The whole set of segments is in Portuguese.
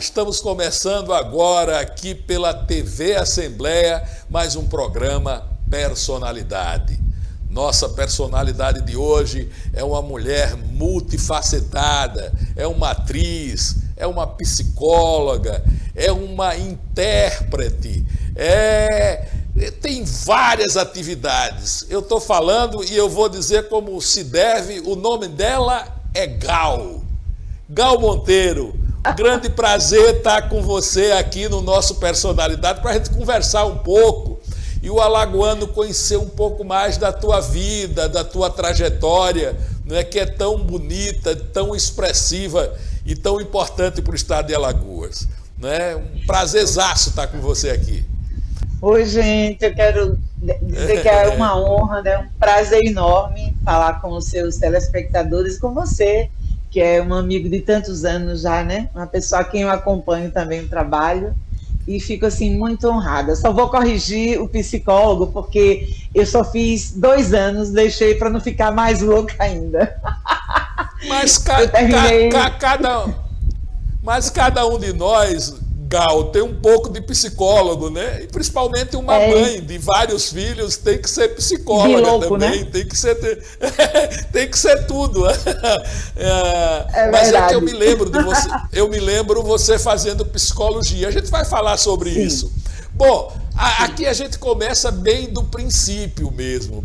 estamos começando agora aqui pela TV Assembleia mais um programa Personalidade. Nossa personalidade de hoje é uma mulher multifacetada, é uma atriz, é uma psicóloga, é uma intérprete, tem várias atividades. Eu estou falando e eu vou dizer como se deve, o nome dela é Gal. Gal Monteiro, grande prazer estar com você aqui no nosso Personalidade para a gente conversar um pouco e o alagoano conhecer um pouco mais da tua vida, da tua trajetória, né, que é tão bonita, tão expressiva e tão importante para o estado de Alagoas. Né? Um prazerzaço estar com você aqui. Oi, gente, eu quero dizer que é uma honra, né? Um prazer enorme falar com os seus telespectadores, com você, que é um amigo de tantos anos já, né? Uma pessoa a quem eu acompanho também o trabalho e fico, assim, muito honrada. Só vou corrigir o psicólogo, porque eu só fiz 2 anos, deixei para não ficar mais louca ainda. Mas cada um de nós, Gal, tem um pouco de psicólogo, né? E principalmente uma mãe de vários filhos tem que ser psicóloga louco, também, né? Tem que ser tudo. Mas é que eu me lembro de você, você fazendo psicologia. A gente vai falar sobre isso. Bom, aqui a gente começa bem do princípio mesmo,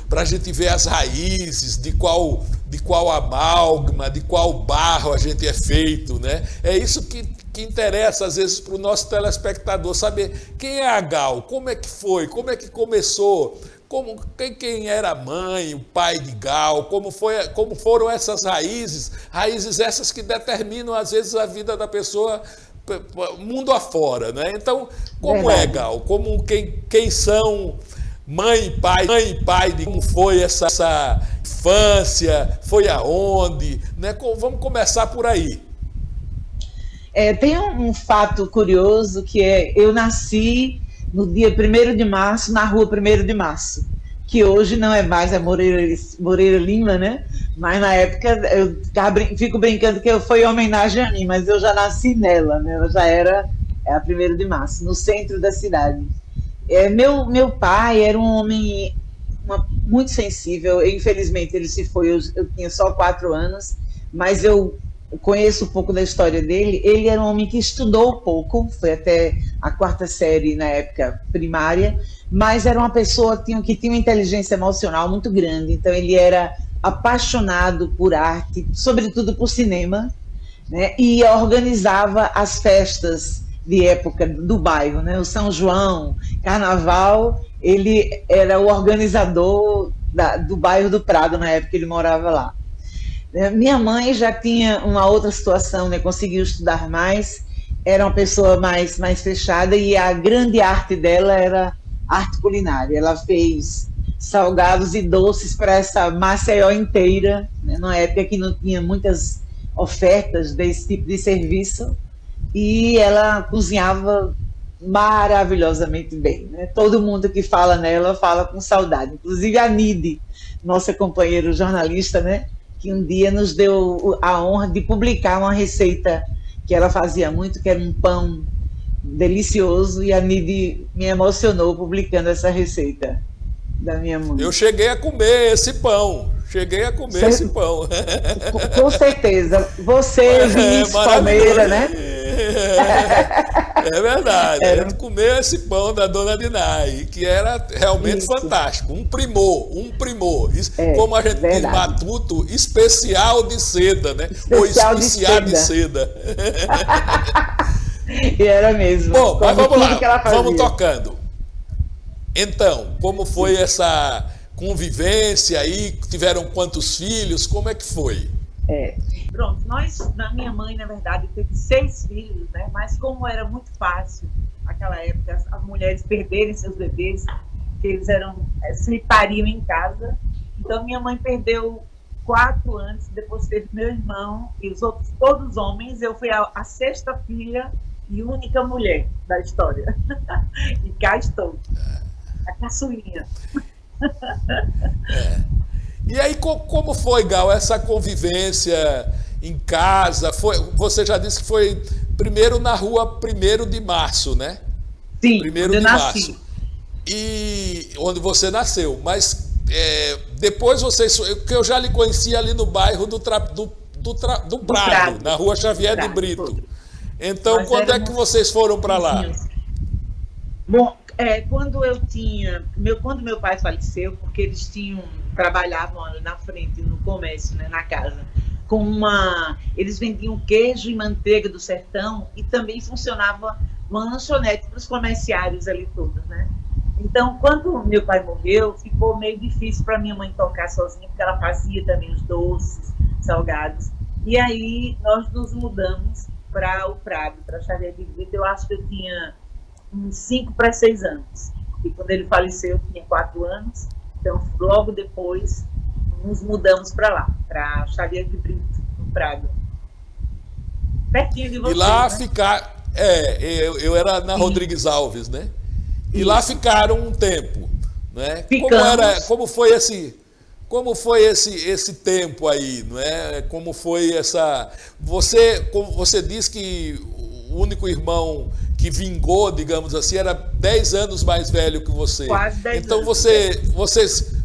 para a gente ver as raízes, de qual amálgama, de qual barro a gente é feito, né? É isso que interessa às vezes para o nosso telespectador, saber quem é a Gal, como é que foi, como é que começou, quem era a mãe, o pai de Gal, como foram essas raízes essas que determinam às vezes a vida da pessoa mundo afora, né? Então, como é, Gal? Quem são mãe e pai de como foi essa infância, foi aonde, né? Vamos começar por aí. Tem um fato curioso que eu nasci no dia 1º de março, na rua 1º de março, que hoje não é mais a Moreira Lima, né? Mas na época eu fico brincando que foi em homenagem a mim, mas eu já nasci nela, né? Ela já era a 1º de março, no centro da cidade. Meu pai era um homem muito sensível, infelizmente ele se foi, eu tinha só 4 anos, mas eu conheço um pouco da história dele. Ele era um homem que estudou pouco, foi até a 4ª série na época primária, mas era uma pessoa que tinha uma inteligência emocional muito grande, então ele era apaixonado por arte, sobretudo por cinema, né? E organizava as festas de época do bairro, né? O São João, Carnaval, ele era o organizador do bairro do Prado, na época que ele morava lá. Minha mãe já tinha uma outra situação, né? Conseguiu estudar mais, era uma pessoa mais fechada, e a grande arte dela era arte culinária. Ela fez salgados e doces para essa Maceió inteira, né? Numa época que não tinha muitas ofertas desse tipo de serviço, e ela cozinhava maravilhosamente bem, né? Todo mundo que fala nela fala com saudade, inclusive a Nide, nossa companheira jornalista, né? Que um dia nos deu a honra de publicar uma receita que ela fazia muito, que era um pão delicioso, e a Nide me emocionou publicando essa receita da minha mãe. Eu cheguei a comer esse pão. Com certeza. Você, Vinícius Palmeira, né? É verdade. A gente comeu esse pão da dona Dinai, que era realmente fantástico. Um primor. Como a gente diz, matuto, especial de seda, né? Ou especial de seda. E era mesmo. Bom, mas vamos lá, vamos tocando. Então, como foi essa convivência aí? Tiveram quantos filhos? Como é que foi? Pronto, minha mãe, na verdade, teve 6 filhos, né? Mas como era muito fácil, naquela época, as mulheres perderem seus bebês, que eles se pariam em casa, então minha mãe perdeu 4 antes, depois teve meu irmão, e os outros todos homens. Eu fui a 6ª filha e única mulher da história. E cá estou, a caçulinha. E aí, como foi, Gal, essa convivência em casa? Você já disse que foi primeiro na rua 1º de Março, né? Sim, 1º eu de nasci. Março. E onde você nasceu. Mas depois vocês. Que eu já lhe conheci ali no bairro do Prado, na rua Xavier de Brito. Então, Nós quando é que vocês foram para lá? Bom, quando meu pai faleceu, porque eles trabalhavam ali na frente, no comércio, né, na casa, eles vendiam queijo e manteiga do sertão e também funcionava uma lanchonete para os comerciários ali todos, né? Então, quando meu pai morreu, ficou meio difícil para minha mãe tocar sozinha, porque ela fazia também os doces, salgados. E aí nós nos mudamos para o Prado, para Xavier de Brito. Eu acho que eu tinha uns 5 para 6 anos. E quando ele faleceu, eu tinha 4 anos. Então, logo depois, nos mudamos para lá, para Xavier de Brito, no Prado. Pertinho de vocês, e lá né? ficar. Eu era na Rodrigues Alves, né? E lá ficaram um tempo, né? Como foi esse tempo aí, não é? Como foi essa? Como você disse que o único irmão que vingou, digamos assim, era 10 anos mais velho que você. Quase 10 então anos.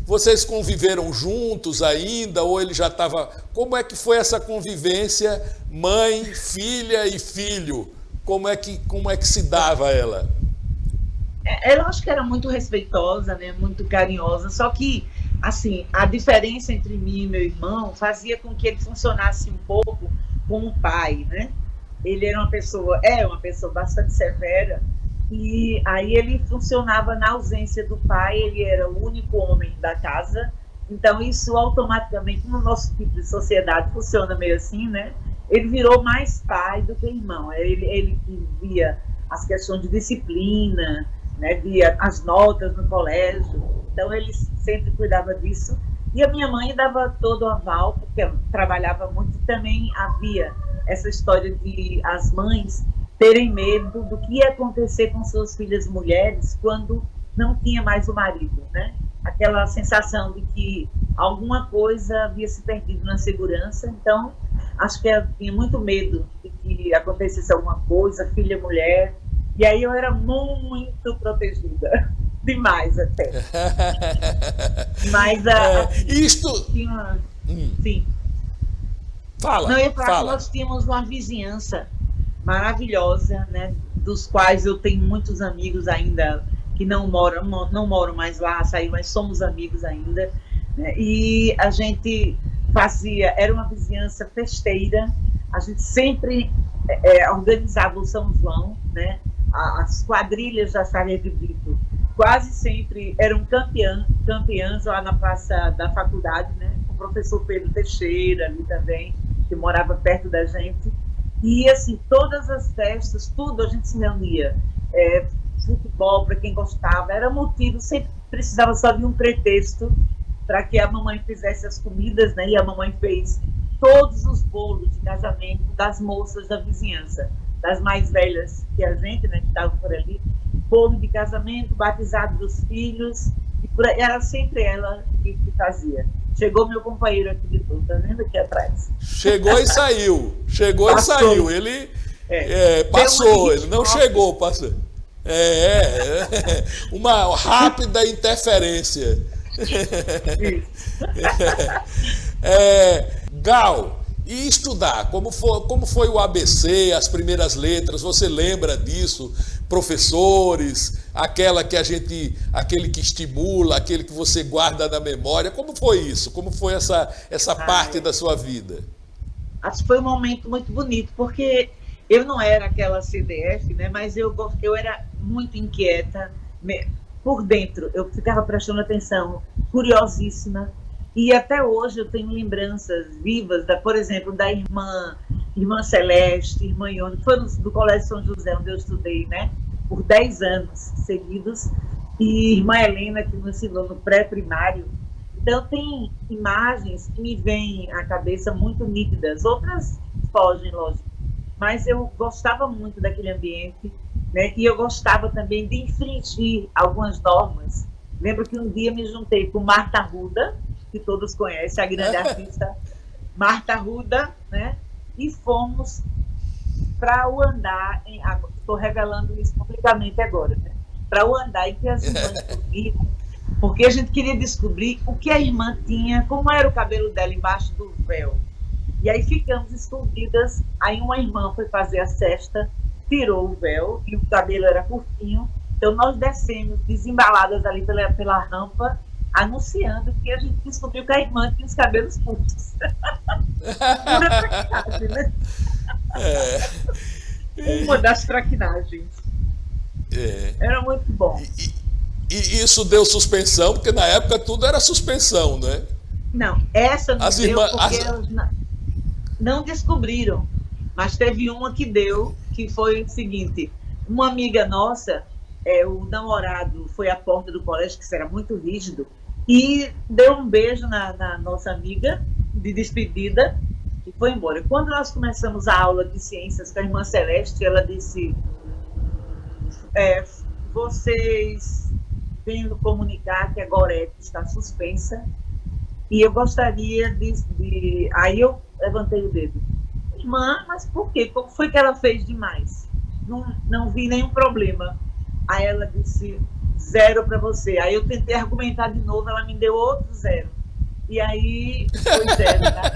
vocês conviveram juntos ainda ou ele já estava? Como é que foi essa convivência, mãe, filha e filho? Como é que se dava ela? Ela acho que era muito respeitosa, né? Muito carinhosa, só que assim, a diferença entre mim e meu irmão fazia com que ele funcionasse um pouco como um pai, né? Ele era uma pessoa bastante severa, e aí ele funcionava na ausência do pai, ele era o único homem da casa, então isso automaticamente, no nosso tipo de sociedade, funciona meio assim, né? Ele virou mais pai do que irmão, ele que via as questões de disciplina, né, via as notas no colégio, então ele sempre cuidava disso, e a minha mãe dava todo o aval, porque ela trabalhava muito, e também havia essa história de as mães terem medo do que ia acontecer com suas filhas mulheres quando não tinha mais o marido, né? Aquela sensação de que alguma coisa havia se perdido na segurança, então acho que ela tinha muito medo de que acontecesse alguma coisa, filha mulher, e aí eu era muito protegida, demais até. Mas sim. Fala. Não, eu ia falar fala. que nós tínhamos uma vizinhança maravilhosa, né? Dos quais eu tenho muitos amigos ainda que não moram mais lá, mas somos amigos ainda. Né? E a gente era uma vizinhança festeira, a gente sempre organizava o São João, né? As quadrilhas da Xavier de Brito quase sempre eram campeãs lá na Praça da Faculdade, né? Com o professor Pedro Teixeira ali também, que morava perto da gente. E, assim, todas as festas, tudo a gente se reunia. Futebol, para quem gostava, era motivo, sempre precisava só de um pretexto para que a mamãe fizesse as comidas, né? E a mamãe fez todos os bolos de casamento das moças da vizinhança, das mais velhas que a gente, né, que estavam por ali, bolo de casamento, batizado dos filhos, e era sempre ela que fazia. Chegou meu companheiro aqui de tudo, tá vendo aqui atrás? Chegou e saiu. Ele passou, ele não chegou, passou. Uma rápida interferência. Gal, e estudar? Como foi o ABC, as primeiras letras? Você lembra disso? Professores, aquele que estimula, aquele que você guarda na memória. Como foi isso? Como foi essa parte da sua vida? Acho que foi um momento muito bonito, porque eu não era aquela CDF, né? Mas eu era muito inquieta por dentro. Eu ficava prestando atenção, curiosíssima. E até hoje eu tenho lembranças vivas, por exemplo, da irmã Celeste, irmã Ione, que foi do Colégio São José, onde eu estudei, né, por 10 anos seguidos, e irmã Helena, que me ensinou no pré-primário. Então, tem imagens que me vêm à cabeça muito nítidas, outras fogem, lógico, mas eu gostava muito daquele ambiente, né, e eu gostava também de infringir algumas normas. Lembro que um dia me juntei com Marta Arruda, que todos conhecem, a grande artista Marta Arruda, né? E fomos para o andar, estou revelando isso publicamente agora, né? Para o andar em que as irmãs dormiam, porque a gente queria descobrir o que a irmã tinha, como era o cabelo dela embaixo do véu. E aí ficamos escondidas, aí uma irmã foi fazer a cesta, tirou o véu, e o cabelo era curtinho, então nós descemos desembaladas ali pela rampa, anunciando que a gente descobriu que a irmã tinha os cabelos curtos. Pura traquinagem, né? Uma das traquinagens. Era muito bom. E isso deu suspensão, porque na época tudo era suspensão, né? Não, essa não deu porque elas não descobriram. Mas teve uma que deu, que foi o seguinte: uma amiga nossa, o namorado foi à porta do colégio, que era muito rígido, e deu um beijo na nossa amiga, de despedida, e foi embora. Quando nós começamos a aula de ciências com a irmã Celeste, ela disse: vocês venham comunicar que a Gorete está suspensa, e eu gostaria de... Aí eu levantei o dedo. Irmã, mas por quê? Como foi que ela fez demais? Não vi nenhum problema. Aí ela disse: 0 para você. Aí eu tentei argumentar de novo, ela me deu outro 0. E aí foi 0. Tá?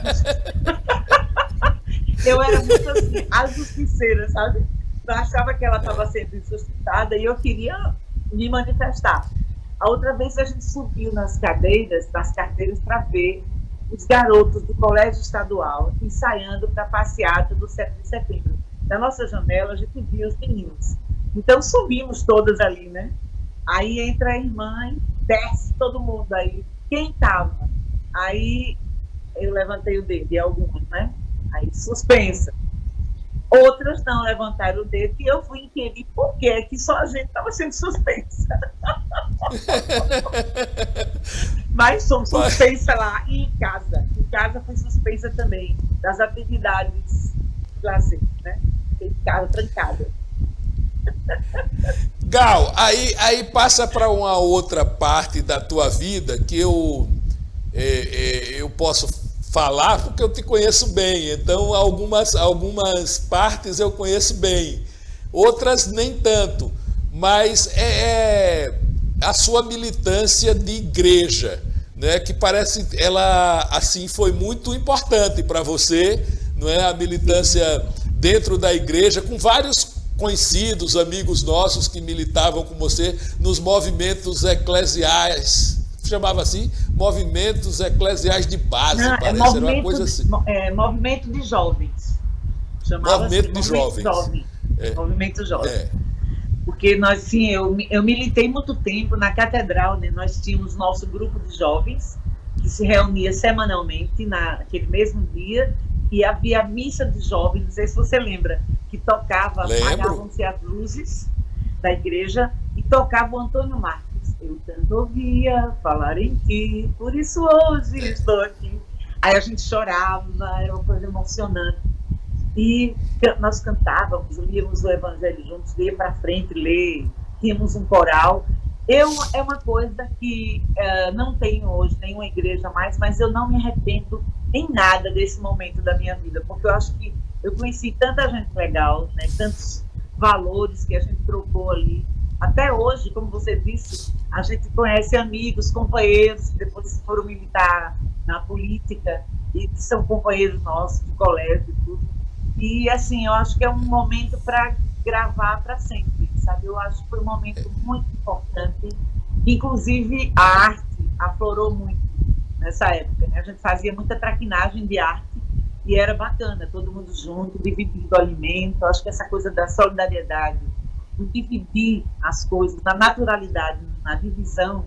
Eu era muito assim, a justiceira, sabe? Eu achava que ela estava sendo insuscitada e eu queria me manifestar. A outra vez a gente subiu nas carteiras para ver os garotos do colégio estadual ensaiando para a passeata do 7 de setembro. Da nossa janela a gente via os meninos. Então subimos todas ali, né? Aí entra a irmã e desce todo mundo aí. Quem estava? Aí eu levantei o dedo, e algumas, né? Aí suspensa. Outras não levantaram o dedo e eu fui inquirir por que só a gente estava sendo suspensa. Mas somos suspensa lá e em casa. Em casa fui suspensa também das atividades de lazer, né? Em casa trancada. Gal, aí passa para uma outra parte da tua vida que eu posso falar porque eu te conheço bem, então algumas partes eu conheço bem, outras nem tanto, mas a sua militância de igreja, né, que parece ela assim foi muito importante para você, não é? A militância dentro da igreja, com vários conhecidos, amigos nossos que militavam com você nos movimentos eclesiais. Chamava assim, movimentos eclesiais de base, parece, era uma coisa assim. Movimento de jovens. Chamava movimento assim, de jovens. Movimento jovem. Porque nós, sim, eu militei muito tempo na catedral, né? Nós tínhamos nosso grupo de jovens, que se reunia semanalmente naquele mesmo dia, e havia a missa de jovens, não sei se você lembra, que tocava, apagavam-se as luzes da igreja, e tocava o Antônio Marcos. Eu tanto ouvia falar em ti, por isso hoje estou aqui. Aí a gente chorava, era uma coisa emocionante. E nós cantávamos, líamos o Evangelho juntos, ia para frente ler, tínhamos um coral. É uma coisa que não tenho hoje, nenhuma igreja mais, mas eu não me arrependo em nada desse momento da minha vida, porque eu acho que eu conheci tanta gente legal, né, tantos valores que a gente trocou ali. Até hoje, como você disse, a gente conhece amigos, companheiros que depois foram militar na política e que são companheiros nossos de colégio e tudo. E, assim, eu acho que é um momento para gravar para sempre, sabe? Eu acho que foi um momento muito importante. Inclusive, a arte aflorou muito nessa época, né? A gente fazia muita traquinagem de arte e era bacana, todo mundo junto, dividindo o alimento. Eu acho que essa coisa da solidariedade, de dividir as coisas, na naturalidade, na divisão,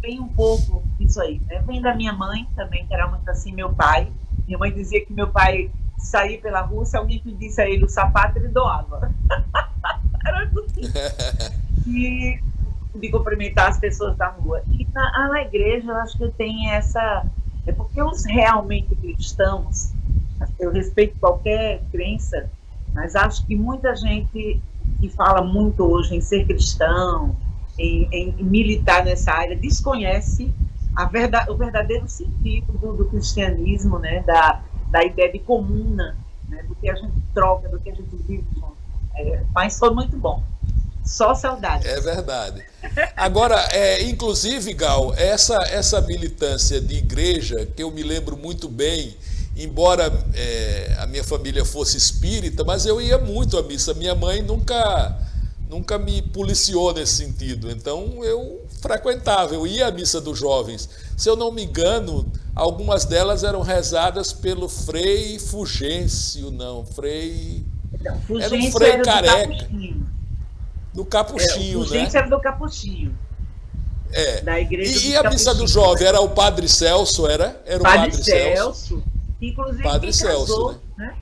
vem um pouco disso aí, né? Vem da minha mãe também, que era muito assim, meu pai. Minha mãe dizia que meu pai saía pela rua, se alguém pedisse a ele o sapato, ele doava. Era tudo assim. E de cumprimentar as pessoas da rua. E na igreja, eu acho que tem essa... É porque os realmente cristãos, eu respeito qualquer crença, mas acho que muita gente que fala muito hoje em ser cristão, em militar nessa área, desconhece o verdadeiro sentido do cristianismo, né? Da ideia de comuna, né, do que a gente troca, do que a gente vive junto. Mas foi muito bom. Só saudade. É verdade. Agora, inclusive, Gal, essa militância de igreja, que eu me lembro muito bem, embora a minha família fosse espírita, mas eu ia muito à missa. Minha mãe nunca me policiou nesse sentido. Então, eu frequentava, eu ia à missa dos jovens. Se eu não me engano, algumas delas eram rezadas pelo Frei Fulgêncio, não, Frei... Então, era um Frei careca. Do Capuchinho, o né? era do Capuchinho. Da igreja e a missa do jovem era o Padre Celso, era o Padre Celso, que inclusive Padre me Celso, casou, né?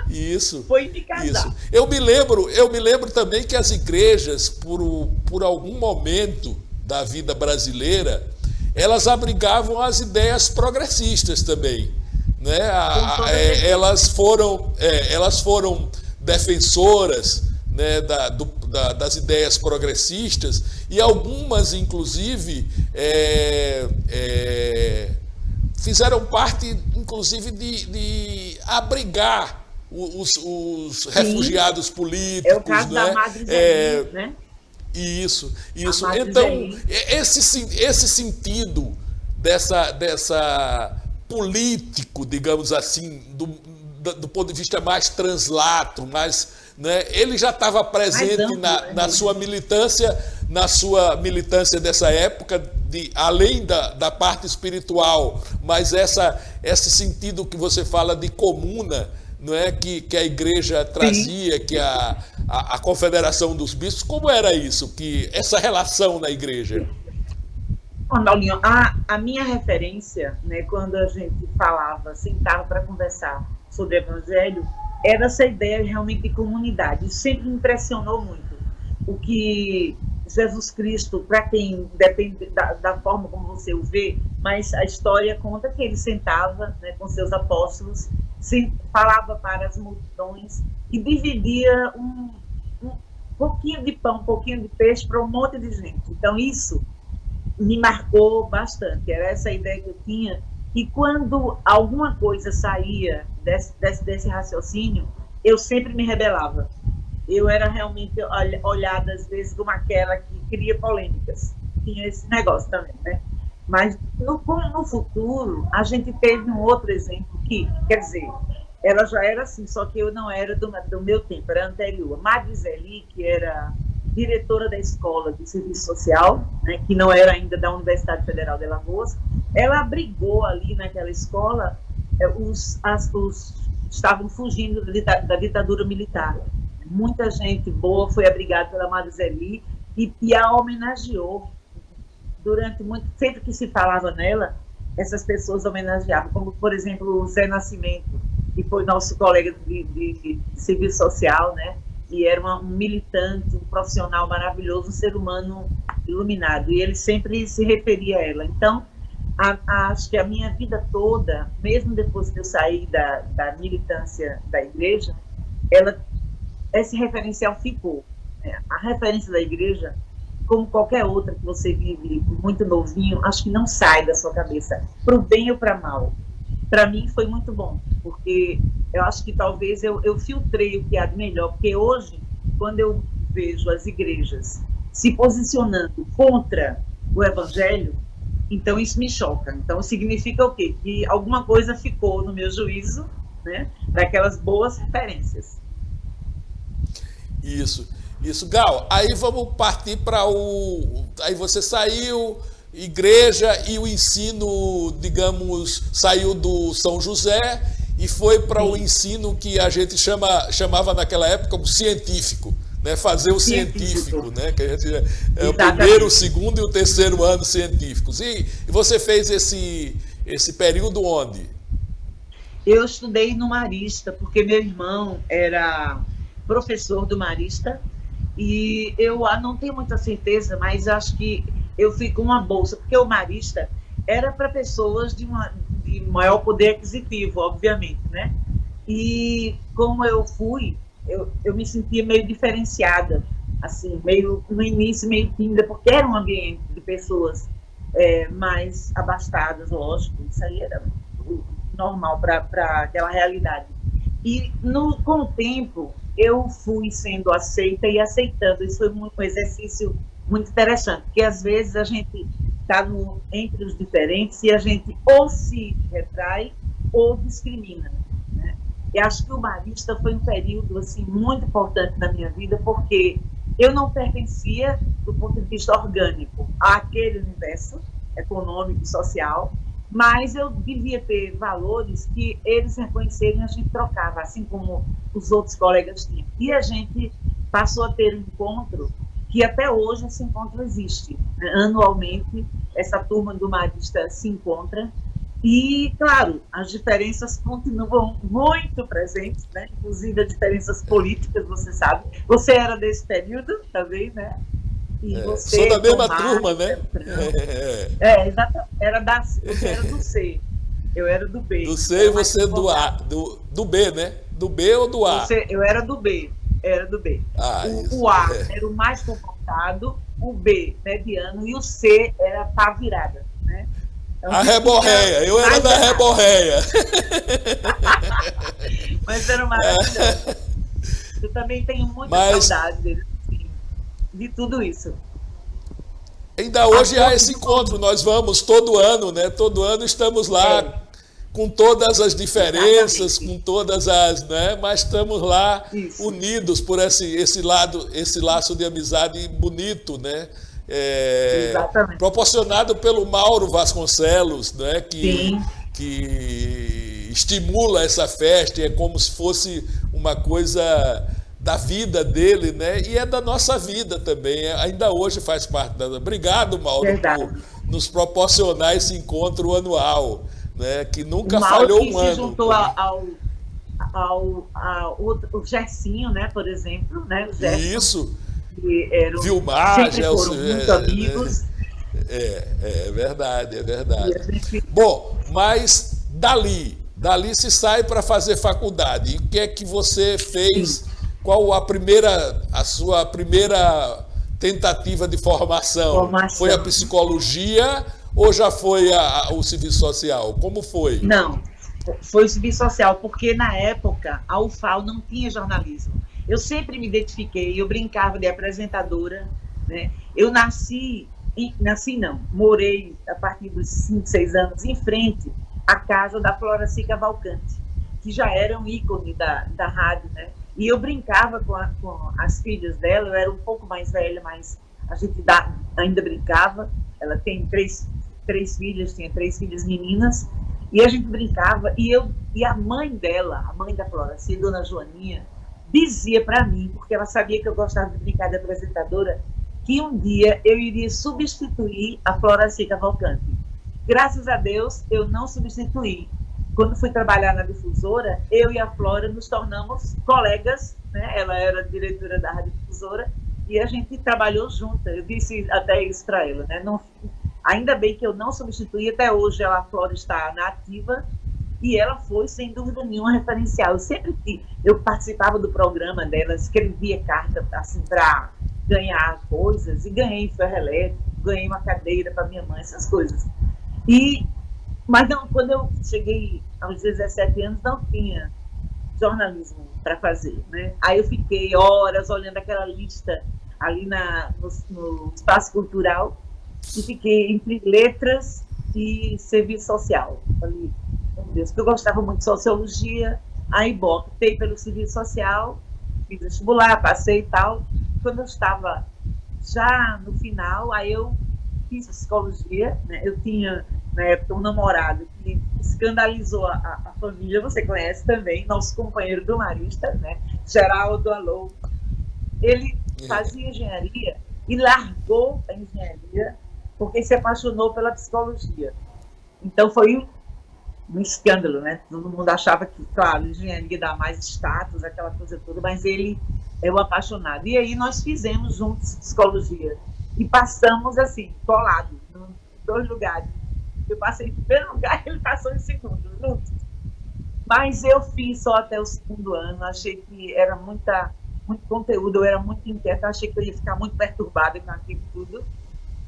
Isso. Foi me casar. Isso. Eu me lembro também que as igrejas, por algum momento da vida brasileira, elas abrigavam as ideias progressistas também, né? Elas foram defensoras, né, das ideias progressistas, e algumas, inclusive, fizeram parte, inclusive, de abrigar os refugiados políticos. É o caso da Madre Zeli, né? Isso. Então, esse sentido dessa político, digamos assim, do ponto de vista mais translato, mais... Né? Ele já estava presente amplo, na sua militância dessa época, além da parte espiritual, mas esse sentido que você fala de comuna, não é, que a igreja trazia, sim, que a Confederação dos Bispos, como era isso, que essa relação na igreja? Paulinho, a minha referência, né, quando a gente sentava para conversar sobre o Evangelho, era essa ideia realmente de comunidade. Sempre me impressionou muito o que Jesus Cristo, para quem depende da forma como você o vê, mas a história conta que ele sentava, né, com seus apóstolos, falava para as multidões e dividia um pouquinho de pão, um pouquinho de peixe para um monte de gente. Então isso me marcou bastante. Era essa ideia que eu tinha. E quando alguma coisa saía desse raciocínio, eu sempre me rebelava. Eu era realmente olhada, às vezes, como aquela que cria polêmicas. Tinha esse negócio também, né? Mas, no futuro, a gente teve um outro exemplo que, quer dizer, ela já era assim, só que eu não era do meu tempo, era anterior. Madre Zeli, que era diretora da escola de serviço social, né, que não era ainda da Universidade Federal de Alagoas, ela abrigou ali naquela escola estavam fugindo da ditadura militar. Muita gente boa foi abrigada pela Madre Zeli e a homenageou. Durante sempre que se falava nela, essas pessoas homenageavam, como, por exemplo, o Zé Nascimento, que foi nosso colega de serviço social, né? E era um militante, um profissional maravilhoso, um ser humano iluminado, e ele sempre se referia a ela. Então, acho que a minha vida toda, mesmo depois que eu saí da militância da igreja, esse referencial ficou. Né? A referência da igreja, como qualquer outra que você vive muito novinho, acho que não sai da sua cabeça, para o bem ou para mal. Para mim foi muito bom, porque eu acho que talvez eu filtrei o que há de melhor, porque hoje, quando eu vejo as igrejas se posicionando contra o Evangelho, então isso me choca. Então significa o quê? Que alguma coisa ficou no meu juízo, né, daquelas boas referências. Isso. Gal, aí vamos partir para aí você saiu... igreja e o ensino, digamos, saiu do São José e foi para o ensino que a gente chamava naquela época o científico, né? Fazer o científico, né? Que a gente o primeiro, o segundo e o terceiro ano científicos. E você fez esse período onde? Eu estudei no Marista, porque meu irmão era professor do Marista e eu não tenho muita certeza, mas acho que eu fui com uma bolsa, porque o Marista era para pessoas de maior poder aquisitivo, obviamente, né? E como eu fui, eu me sentia meio diferenciada, assim, meio no início, meio tímida, porque era um ambiente de pessoas mais abastadas, lógico, isso aí era normal para aquela realidade. E com o tempo, eu fui sendo aceita e aceitando. Isso foi um exercício muito interessante, porque às vezes a gente está entre os diferentes e a gente ou se retrai ou discrimina, né? E acho que o Marista foi um período assim, muito importante na minha vida, porque eu não pertencia, do ponto de vista orgânico, àquele universo econômico e social, mas eu devia ter valores que eles reconhecerem e a gente trocava, assim como os outros colegas tinham. E a gente passou a ter um encontro que até hoje esse encontro existe, né? Anualmente, essa turma do Marista se encontra e, claro, as diferenças continuam muito presentes, né? Inclusive as diferenças políticas, você sabe. Você era desse período também, né? E você, sou da mesma Tomás, turma, né? Exatamente. Você era do C, eu era do B. Do C e você do A, do B, né? Do B ou do A? Eu era do B. O A era o mais comportado, o B mediano e o C era pá virada, né? Então, a reborréia, eu era da reborréia. Mas era maravilhoso. Eu também tenho muita saudade de tudo isso. Ainda hoje há esse encontro, nós vamos todo ano, né? Todo ano estamos lá com todas as diferenças, exatamente, com todas as, né? Mas estamos lá unidos por esse laço de amizade bonito, né? Proporcionado pelo Mauro Vasconcelos, né? Que estimula essa festa, é como se fosse uma coisa da vida dele, né? E é da nossa vida também, ainda hoje faz parte da... Obrigado, Mauro, por nos proporcionar esse encontro anual, né? Que nunca falhou um ano. Se juntou ao Gersinho, né? Por exemplo, né? O Gerson, isso. Vilmar, Gelson, muito amigos. É verdade, é verdade. Bom, mas dali se sai para fazer faculdade. E o que é que você fez? Sim. Qual a sua primeira tentativa de formação? Foi a psicologia ou já foi o serviço social? Como foi? Não, foi o serviço social, porque na época a UFAL não tinha jornalismo. Eu sempre me identifiquei, eu brincava de apresentadora, né? Eu morei a partir dos 5, 6 anos em frente à casa da Floraci Cavalcante, que já era um ícone da rádio, né? E eu brincava com as filhas dela, eu era um pouco mais velha, mas a gente ainda brincava. Ela tem três filhas, tinha 3 filhas meninas, e a gente brincava, e a mãe dela, a mãe da Floraci, Dona Joaninha, dizia para mim, porque ela sabia que eu gostava de brincar de apresentadora, que um dia eu iria substituir a Floraci Cavalcante. Graças a Deus, eu não substituí. Quando fui trabalhar na difusora, eu e a Flora nos tornamos colegas, né? Ela era diretora da Rádio Difusora e a gente trabalhou junta. Eu disse até isso para ela, né? Não, ainda bem que eu não substituí, até hoje a Flora está na ativa e ela foi, sem dúvida nenhuma, referencial. Eu sempre eu participava do programa dela, escrevia carta assim, para ganhar coisas, e ganhei ferro elétrico, ganhei uma cadeira para minha mãe, essas coisas. Mas não, quando eu cheguei aos 17 anos, não tinha jornalismo para fazer, né? Aí eu fiquei horas olhando aquela lista ali no espaço cultural e fiquei entre letras e serviço social. Falei, meu Deus, porque eu gostava muito de sociologia, aí optei pelo serviço social, fiz vestibular, passei e tal. Quando eu estava já no final, aí eu fiz psicologia, né? Eu tinha, na época, um namorado que escandalizou a família, você conhece também, nosso companheiro do Marista, né? Geraldo Alô. Ele fazia engenharia e largou a engenharia porque se apaixonou pela psicologia. Então foi um escândalo, né? Todo mundo achava que, claro, engenharia dá mais status, aquela coisa toda, mas ele é um apaixonado. E aí nós fizemos juntos psicologia e passamos assim, colados, em 2 lugares. Eu passei em primeiro lugar e ele passou em segundo, juntos. Mas eu fiz só até o 2º ano, achei que era muito conteúdo, eu era muito inquieta, achei que eu ia ficar muito perturbada com aquilo tudo,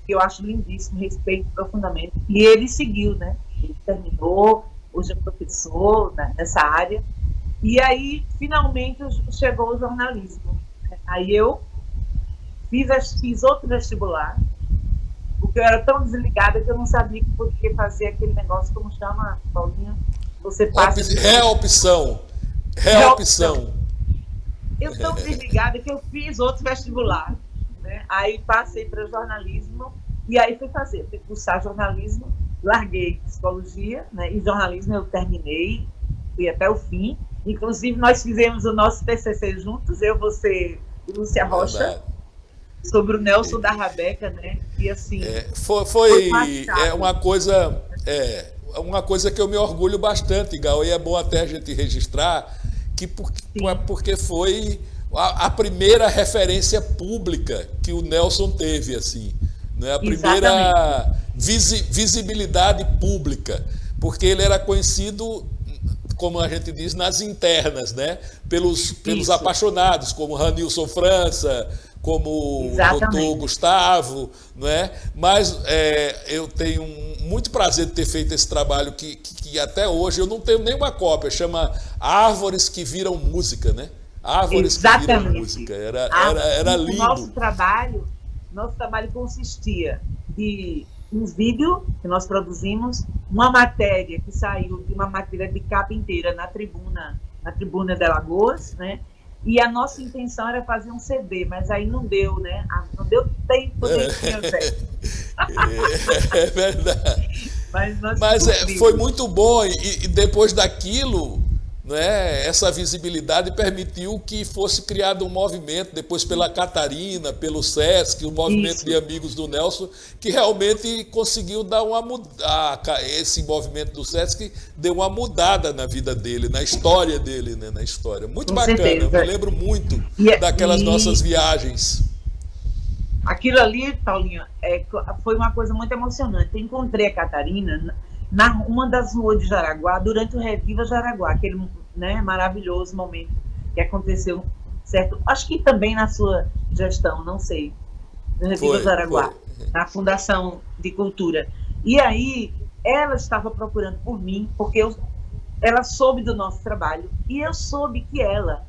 que eu acho lindíssimo, respeito profundamente. E ele seguiu, né? Ele terminou, hoje é professor, né, nessa área. E aí, finalmente, chegou o jornalismo. Aí eu fiz outro vestibular, porque eu era tão desligada que eu não sabia que podia fazer aquele negócio, como chama, Paulinha? Você passa... Reopção. Reopção. Eu tão desligada que eu fiz outro vestibular, né? Aí passei para jornalismo e aí fui cursar jornalismo, larguei psicologia, né? E jornalismo eu terminei, fui até o fim. Inclusive nós fizemos o nosso TCC juntos, eu, você e Lúcia Rocha. Verdade. Sobre o Nelson da Rabeca, né? E assim. Foi uma coisa que eu me orgulho bastante, Gal, e é bom até a gente registrar porque foi a primeira referência pública que o Nelson teve, assim, né? A primeira visibilidade pública, porque ele era conhecido, como a gente diz, nas internas, né? Pelos apaixonados, como Ranilson França, como o doutor Gustavo, não é? Mas eu tenho muito prazer de ter feito esse trabalho que até hoje eu não tenho nenhuma cópia, chama Árvores que Viram Música, né? Árvores que Viram Música, era lindo. Nosso trabalho consistia de um vídeo que nós produzimos, uma matéria que saiu, de uma matéria de capa inteira na tribuna de Alagoas, né? E a nossa intenção era fazer um CD, mas aí não deu, né? Não deu tempo de fazer. É verdade. Mas foi muito bom, e depois daquilo, né, essa visibilidade permitiu que fosse criado um movimento, depois pela Catarina, pelo SESC, o movimento de amigos do Nelson, que realmente conseguiu dar esse movimento do SESC deu uma mudada na vida dele, na história dele, né, na história. Muito bacana, certeza. Eu me lembro muito daquelas nossas viagens. Aquilo ali, Paulinho, foi uma coisa muito emocionante. Eu encontrei a Catarina uma das ruas de Jaraguá, durante o Reviva Jaraguá, aquele, né, maravilhoso momento que aconteceu, certo? Acho que também na sua gestão, não sei, no Reviva Jaraguá, na Fundação de Cultura. E aí, ela estava procurando por mim, porque ela soube do nosso trabalho, e eu soube que ela,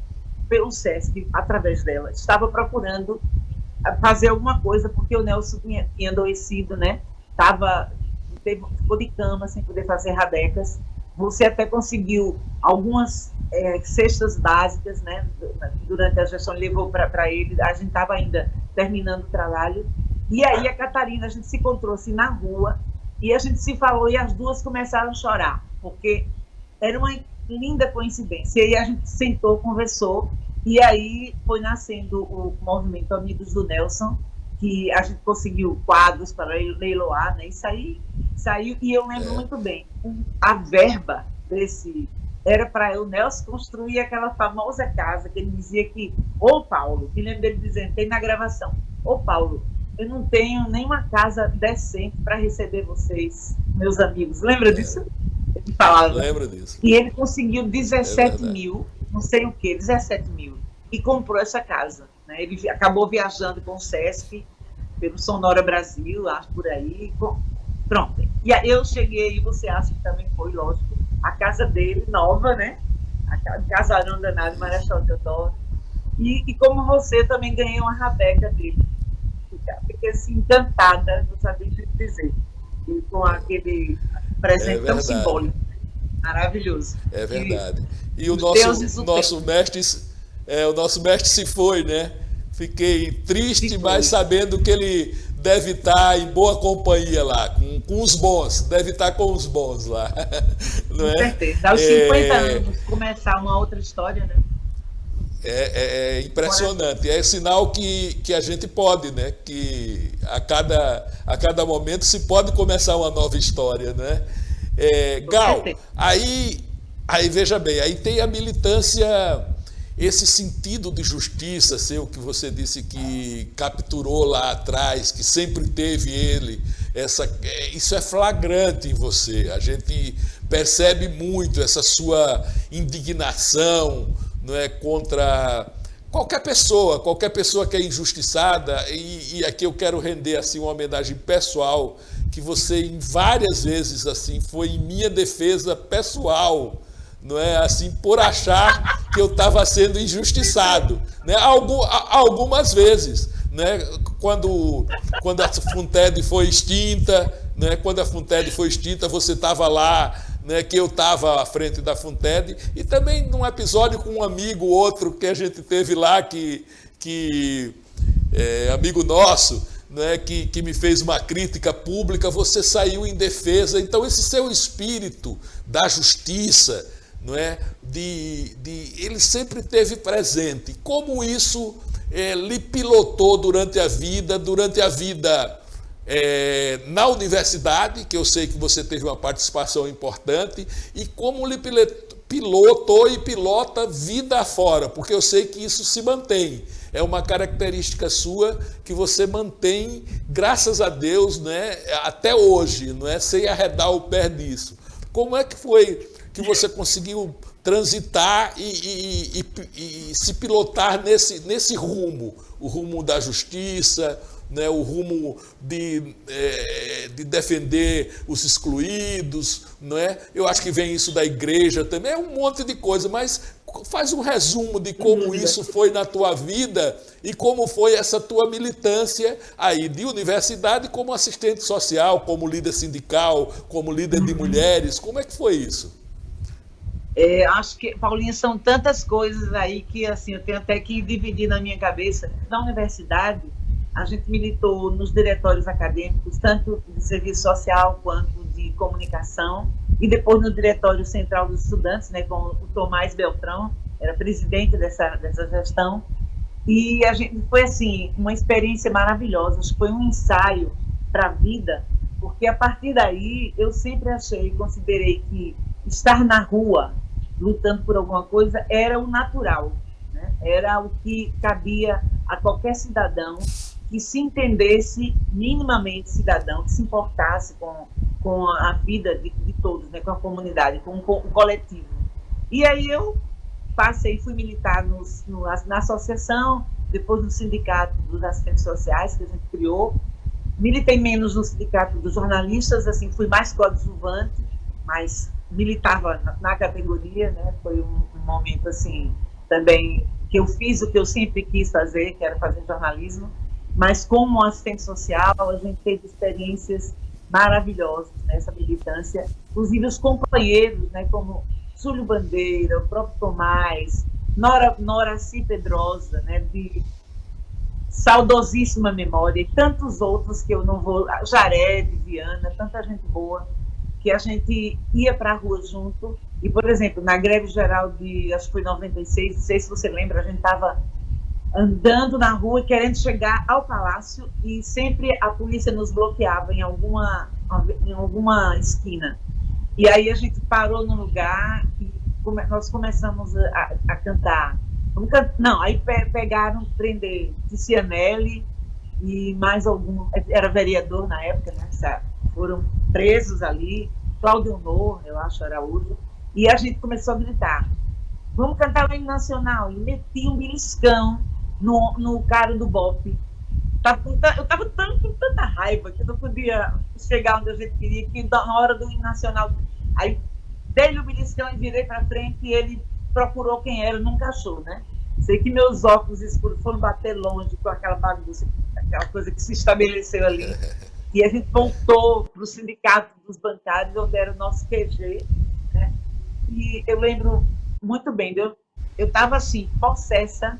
pelo SESC, através dela, estava procurando fazer alguma coisa, porque o Nelson tinha adoecido, né? Ficou de cama, sem poder fazer rabecas. Você até conseguiu algumas cestas básicas, né? Durante a gestão, levou para ele. A gente estava ainda terminando o trabalho. E aí a Catarina, a gente se encontrou assim, na rua, e a gente se falou, e as duas começaram a chorar, porque era uma linda coincidência. E aí a gente sentou, conversou, e aí foi nascendo o movimento Amigos do Nelson, que a gente conseguiu quadros para leiloar, né? E saiu, e eu lembro muito bem, a verba era para o Nelson construir aquela famosa casa que ele dizia que, Paulo, que lembro dele dizendo, tem na gravação, Paulo, eu não tenho nenhuma casa decente para receber vocês, meus amigos. Lembra disso? Ele falava. Lembro disso. E ele conseguiu 17 mil, não sei o que, 17 mil, e comprou essa casa. Né? Ele acabou viajando com o SESC, pelo Sonora Brasil, acho por aí. Pronto. E aí eu cheguei, e você acha que também foi, lógico, a casa dele, nova, né? A casarão danado, Marechal Deodoro. E como você, também ganhei uma rabeca dele. Fiquei assim, encantada, não sabia o que dizer. E com aquele presente tão simbólico. Maravilhoso. É verdade. E o nosso mestre se foi, né? Fiquei triste, mas sabendo que ele deve estar em boa companhia lá, com os bons, deve estar com os bons lá. Não com certeza. Aos 50 anos, começar uma outra história, né? É impressionante. É sinal que a gente pode, né? Que a cada momento se pode começar uma nova história, né? Gal, aí veja bem, aí tem a militância, esse sentido de justiça seu que você disse que capturou lá atrás, que sempre teve ele, isso é flagrante em você. A gente percebe muito essa sua indignação, não é, contra qualquer pessoa que é injustiçada, e aqui eu quero render assim uma homenagem pessoal, que você em várias vezes assim foi em minha defesa pessoal, não é assim, por achar que eu estava sendo injustiçado, né? Algumas vezes, né? Quando a FUNTED foi extinta, né? Quando a FUNTED foi extinta, você estava lá, né? Que eu estava à frente da FUNTED, e também num episódio com um amigo outro que a gente teve lá, que amigo nosso, né, que me fez uma crítica pública, você saiu em defesa. Então esse seu espírito da justiça, não é, ele sempre teve presente. Como isso lhe pilotou durante a vida na universidade, que eu sei que você teve uma participação importante, e como lhe pilotou e pilota vida afora, porque eu sei que isso se mantém. É uma característica sua que você mantém, graças a Deus, né, até hoje, não é, sem arredar o pé disso. Como é que foi que você conseguiu transitar e se pilotar nesse rumo, o rumo da justiça, né, o rumo de defender os excluídos, não é? Eu acho que vem isso da igreja também, é um monte de coisa, mas faz um resumo de como isso foi na tua vida e como foi essa tua militância aí de universidade como assistente social, como líder sindical, como líder de mulheres. Como é que foi isso? Acho que, Paulinho, são tantas coisas aí que assim, eu tenho até que dividir na minha cabeça. Na universidade, a gente militou nos diretórios acadêmicos, tanto de serviço social quanto de comunicação, e depois no Diretório Central dos Estudantes, né, com o Tomás Beltrão, era presidente dessa gestão, e a gente foi assim, uma experiência maravilhosa. Acho que foi um ensaio para a vida, porque a partir daí eu sempre considerei que estar na rua, lutando por alguma coisa, era o natural, né? Era o que cabia a qualquer cidadão que se entendesse minimamente cidadão, que se importasse com a vida de todos, né? Com a comunidade, com o coletivo. E aí eu fui militar na associação, depois no sindicato dos assistentes sociais, que a gente criou. Militei menos no sindicato dos jornalistas, assim, fui mais coadjuvante, mas militava na categoria, né? Foi um momento, assim, também que eu fiz o que eu sempre quis fazer, que era fazer jornalismo. Mas como assistente social, a gente teve experiências maravilhosas nessa militância, inclusive os companheiros, né, como Súlio Bandeira, o próprio Tomás, Noraci Pedrosa, né, de saudosíssima memória, e tantos outros que eu não vou... Jared, Viana, tanta gente boa, que a gente ia para a rua junto. E, por exemplo, na greve geral de, acho que foi 96, não sei se você lembra, a gente estava andando na rua querendo chegar ao palácio e sempre a polícia nos bloqueava em alguma esquina. E aí a gente parou no lugar e nós começamos a cantar. Não, aí pegaram, prender Ticianelli e mais algum, era vereador na época, né? Foram presos ali, Cláudio Honor, eu acho, era outro, e a gente começou a gritar, vamos cantar o hino nacional, e meti um beliscão no cara do BOPE. Eu estava com tanta raiva que eu não podia chegar onde a gente queria, que na hora do hino nacional, aí dei-lhe o beliscão e virei para frente e ele procurou quem era, nunca achou, né? Sei que meus óculos escuros foram bater longe com aquela bagunça, aquela coisa que se estabeleceu ali. E a gente voltou para o sindicato dos bancários, onde era o nosso QG, né? E eu lembro muito bem, eu estava assim, possessa,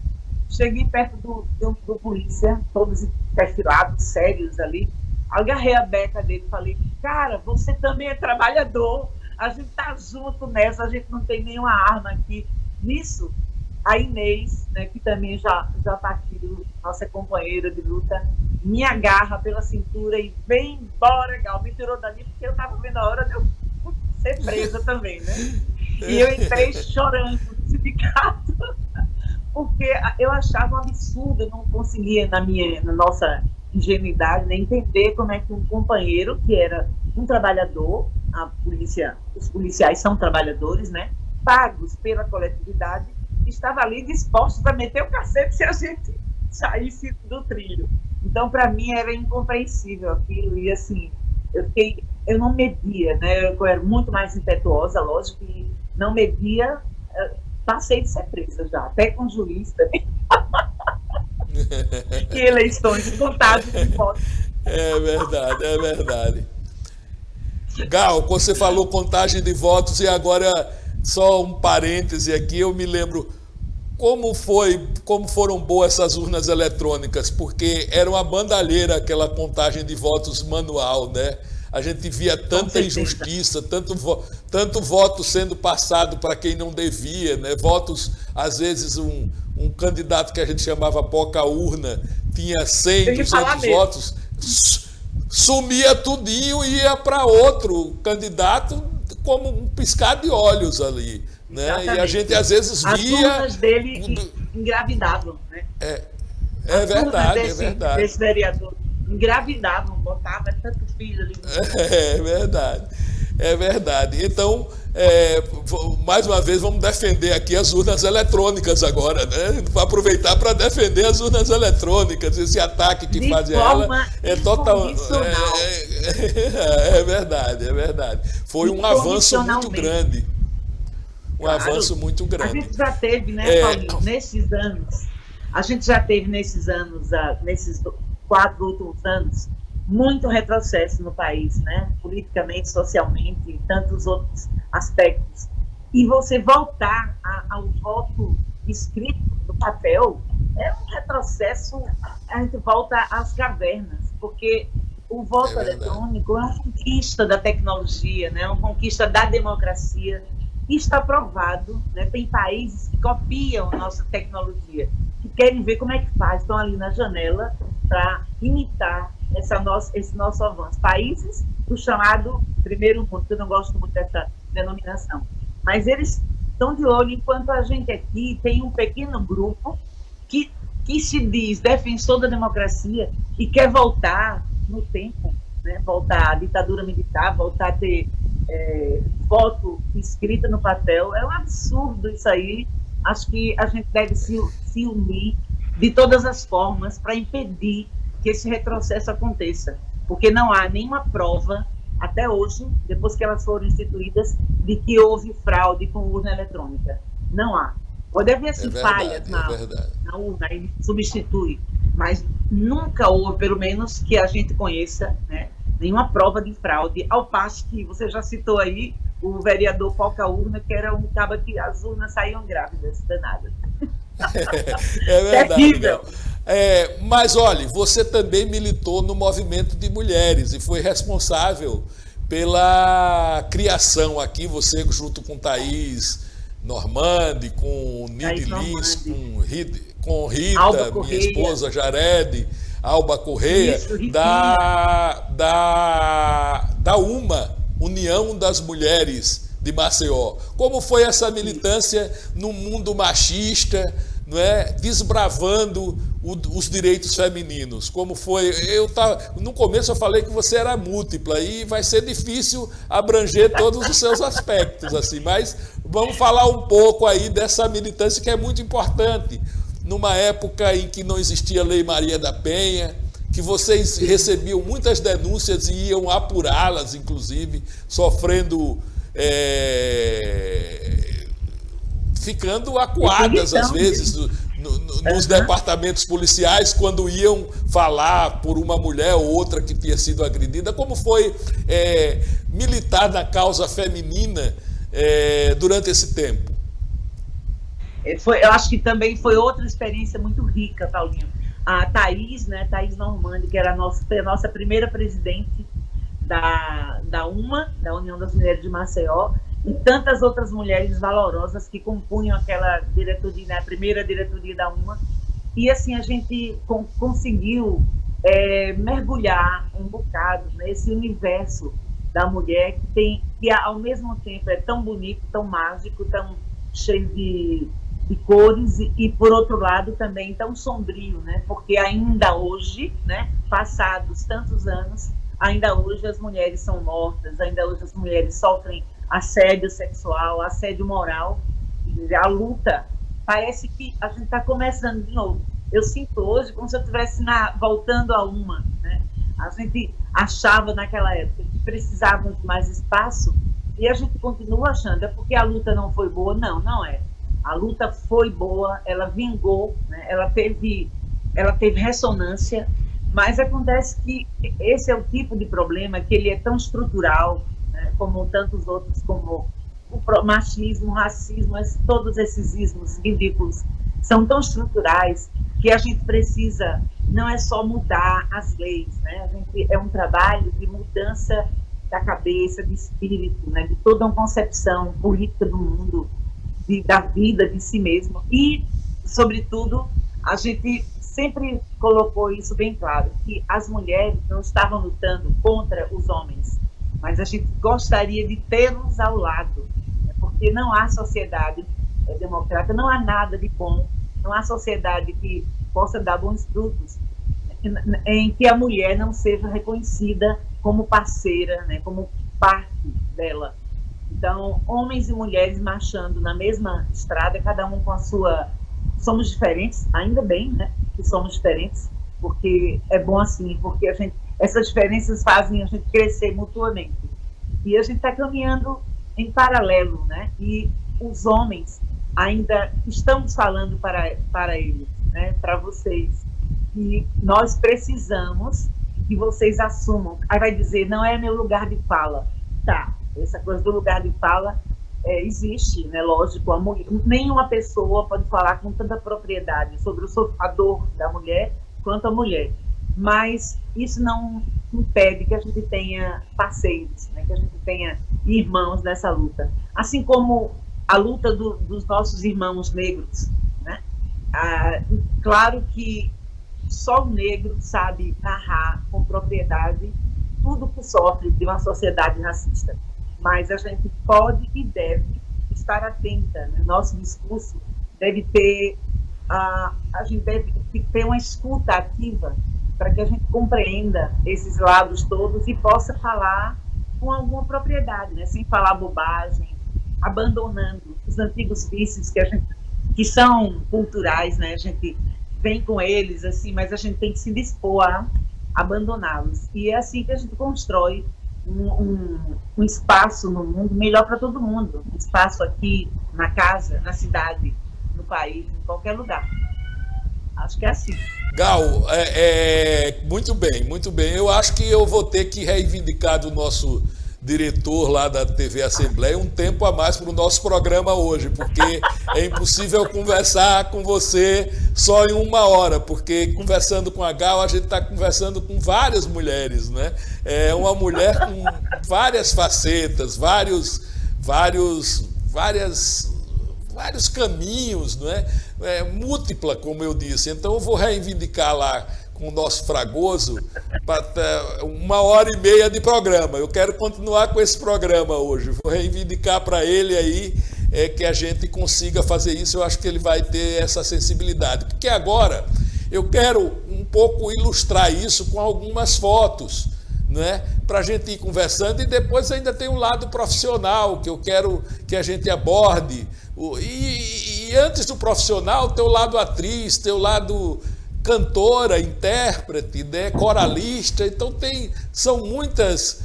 cheguei perto do polícia, todos perfilados, sérios ali, agarrei a beca dele e falei, cara, você também é trabalhador, a gente tá junto nessa, a gente não tem nenhuma arma aqui. Nisso, a Inês, né, que também já partiu, nossa companheira de luta, me agarra pela cintura e vem embora, Gal, me tirou dali, porque eu estava vendo a hora de eu ser presa também, né? E eu entrei chorando no sindicato, porque eu achava um absurdo, eu não conseguia, na nossa ingenuidade, né, entender como é que um companheiro, que era um trabalhador, os policiais são trabalhadores, né, pagos pela coletividade, estava ali disposto a meter o cacete se a gente saísse do trilho. Então, para mim, era incompreensível aquilo. E, assim, eu fiquei eu não media, né? Eu era muito mais impetuosa, lógico, e não media, passei de ser presa já, até com juiz também. E eleições, contagem de votos. É verdade, é verdade. Gal, você falou contagem de votos e agora só um parêntese aqui, eu me lembro como foram boas essas urnas eletrônicas, porque era uma bandalheira aquela contagem de votos manual, né? A gente via tanta injustiça, tanto voto sendo passado para quem não devia, né? Votos, às vezes, um candidato que a gente chamava poca-urna tinha 100, 200 votos, sumia tudinho e ia para outro candidato como um piscar de olhos ali, né? Exatamente. E a gente, às vezes, via... As urnas dele engravidavam, né? É verdade, é verdade. Desse vereador engravidavam, botava tanto filho ali. É verdade, é verdade. Então, mais uma vez, vamos defender aqui as urnas eletrônicas agora, né? Vou aproveitar para defender as urnas eletrônicas, esse ataque que fazem ela é total. É verdade, é verdade. Foi um avanço muito grande. Avanço muito grande. A gente já teve, né, Paulinho, nesses anos, nesses 4 últimos anos, muito retrocesso no país, né? Politicamente, socialmente, e tantos outros aspectos. E você voltar ao voto escrito no papel é um retrocesso, a gente volta às cavernas, porque o voto eletrônico é uma conquista da tecnologia, né? Uma conquista da democracia. E está provado, né? Tem países que copiam a nossa tecnologia, que querem ver como é que faz, estão ali na janela para imitar esse nosso avanço. Países do chamado primeiro mundo, que eu não gosto muito dessa denominação, mas eles estão de olho, enquanto a gente aqui tem um pequeno grupo que se diz defensor da democracia e quer voltar no tempo, né? Voltar à ditadura militar, voltar a ter voto escrita no papel. É um absurdo isso aí. Acho que a gente deve se unir de todas as formas para impedir que esse retrocesso aconteça, porque não há nenhuma prova até hoje, depois que elas foram instituídas, de que houve fraude com urna eletrônica. Não há. Pode haver falhas na urna, ele substitui, mas nunca houve, pelo menos que a gente conheça, né, nenhuma prova de fraude, ao passo que você já citou aí o vereador Poca-Urna, que era um cabo que as urnas saíam grávidas, danada. É verdade. Mas, olha, você também militou no movimento de mulheres e foi responsável pela criação aqui, você junto com Thaís Normandi, com Nidi Lins, com Rita, minha esposa, Jared, Alba Correia, da União das Mulheres de Maceió. Como foi essa militância no mundo machista, não é? Desbravando os direitos femininos? Como foi? No começo eu falei que você era múltipla e vai ser difícil abranger todos os seus aspectos, assim, mas vamos falar um pouco aí dessa militância que é muito importante, numa época em que não existia Lei Maria da Penha, que vocês recebiam muitas denúncias e iam apurá-las, inclusive, sofrendo, ficando acuadas, às vezes, nos departamentos policiais, quando iam falar por uma mulher ou outra que tinha sido agredida. Como foi militar na causa feminina durante esse tempo? Eu acho que também foi outra experiência muito rica, Paulinho. A Thaís, né, Thaís Normandi, que era a nossa primeira presidente da UMA, da União das Mulheres de Maceió, e tantas outras mulheres valorosas que compunham aquela diretoria, né, a primeira diretoria da UMA. E assim a gente conseguiu mergulhar um bocado nesse universo da mulher que ao mesmo tempo é tão bonito, tão mágico, tão cheio de cores e, por outro lado, também tão sombrio, né? Porque ainda hoje, né, passados tantos anos, ainda hoje as mulheres são mortas, ainda hoje as mulheres sofrem assédio sexual, assédio moral. A luta, parece que a gente está começando de novo. Eu sinto hoje como se eu estivesse voltando a uma, né? achava naquela época que precisávamos de mais espaço, e a gente continua achando, é porque a luta não foi boa? Não, não é. A luta foi boa, ela vingou, né? ela teve ressonância, mas acontece que esse é o tipo de problema que ele é tão estrutural, né? Como tantos outros, como o machismo, o racismo, todos esses ismos ridículos são tão estruturais que a gente precisa, não é só mudar as leis, né? É um trabalho de mudança da cabeça, de espírito, né? De toda uma concepção política do mundo, da vida, de si mesmo. E, sobretudo, a gente sempre colocou isso bem claro, que as mulheres não estavam lutando contra os homens, mas a gente gostaria de tê-los ao lado, né? Porque não há sociedade democrata, não há nada de bom, não há sociedade que possa dar bons frutos em que a mulher não seja reconhecida como parceira, né, como parte dela. Então, homens e mulheres marchando na mesma estrada, cada um com a sua... Somos diferentes, ainda bem, né, que somos diferentes, porque é bom assim, porque essas diferenças fazem a gente crescer mutuamente. E a gente está caminhando em paralelo, né, e os homens ainda estamos falando para eles, né, para vocês, que nós precisamos que vocês assumam. Aí vai dizer, não é meu lugar de fala. Tá, essa coisa do lugar de fala existe, né? Lógico, nenhuma pessoa pode falar com tanta propriedade sobre a dor da mulher quanto a mulher. Mas isso não impede que a gente tenha parceiros, né? Que a gente tenha irmãos nessa luta. Assim como a luta dos nossos irmãos negros, né? Claro que só o negro sabe narrar com propriedade tudo que sofre de uma sociedade racista. Mas a gente pode e deve estar atenta, né? Nosso discurso deve ter, a gente deve ter uma escuta ativa para que a gente compreenda esses lados todos e possa falar com alguma propriedade, né? Sem falar bobagem, abandonando os antigos vícios que são culturais, né? A gente vem com eles, assim, mas a gente tem que se dispor a abandoná-los. E é assim que a gente constrói um espaço no mundo melhor para todo mundo. Um espaço aqui, na casa, na cidade, no país, em qualquer lugar. Acho que é assim. Gal, muito bem, muito bem. Eu acho que eu vou ter que reivindicar do nosso diretor lá da TV Assembleia um tempo a mais para o nosso programa hoje, porque é impossível conversar com você só em 1 hora, porque conversando com a Gal, a gente está conversando com várias mulheres, né? É uma mulher com várias facetas, vários caminhos, não é? Múltipla, como eu disse. Então eu vou reivindicar lá com o nosso Fragoso, 1h30 de programa. Eu quero continuar com esse programa hoje. Vou reivindicar para ele aí que a gente consiga fazer isso. Eu acho que ele vai ter essa sensibilidade. Porque agora eu quero um pouco ilustrar isso com algumas fotos, né? Para a gente ir conversando, e depois ainda tem um lado profissional que eu quero que a gente aborde. E antes do profissional, tem o lado atriz, tem o lado cantora, intérprete, né, coralista. Então são muitas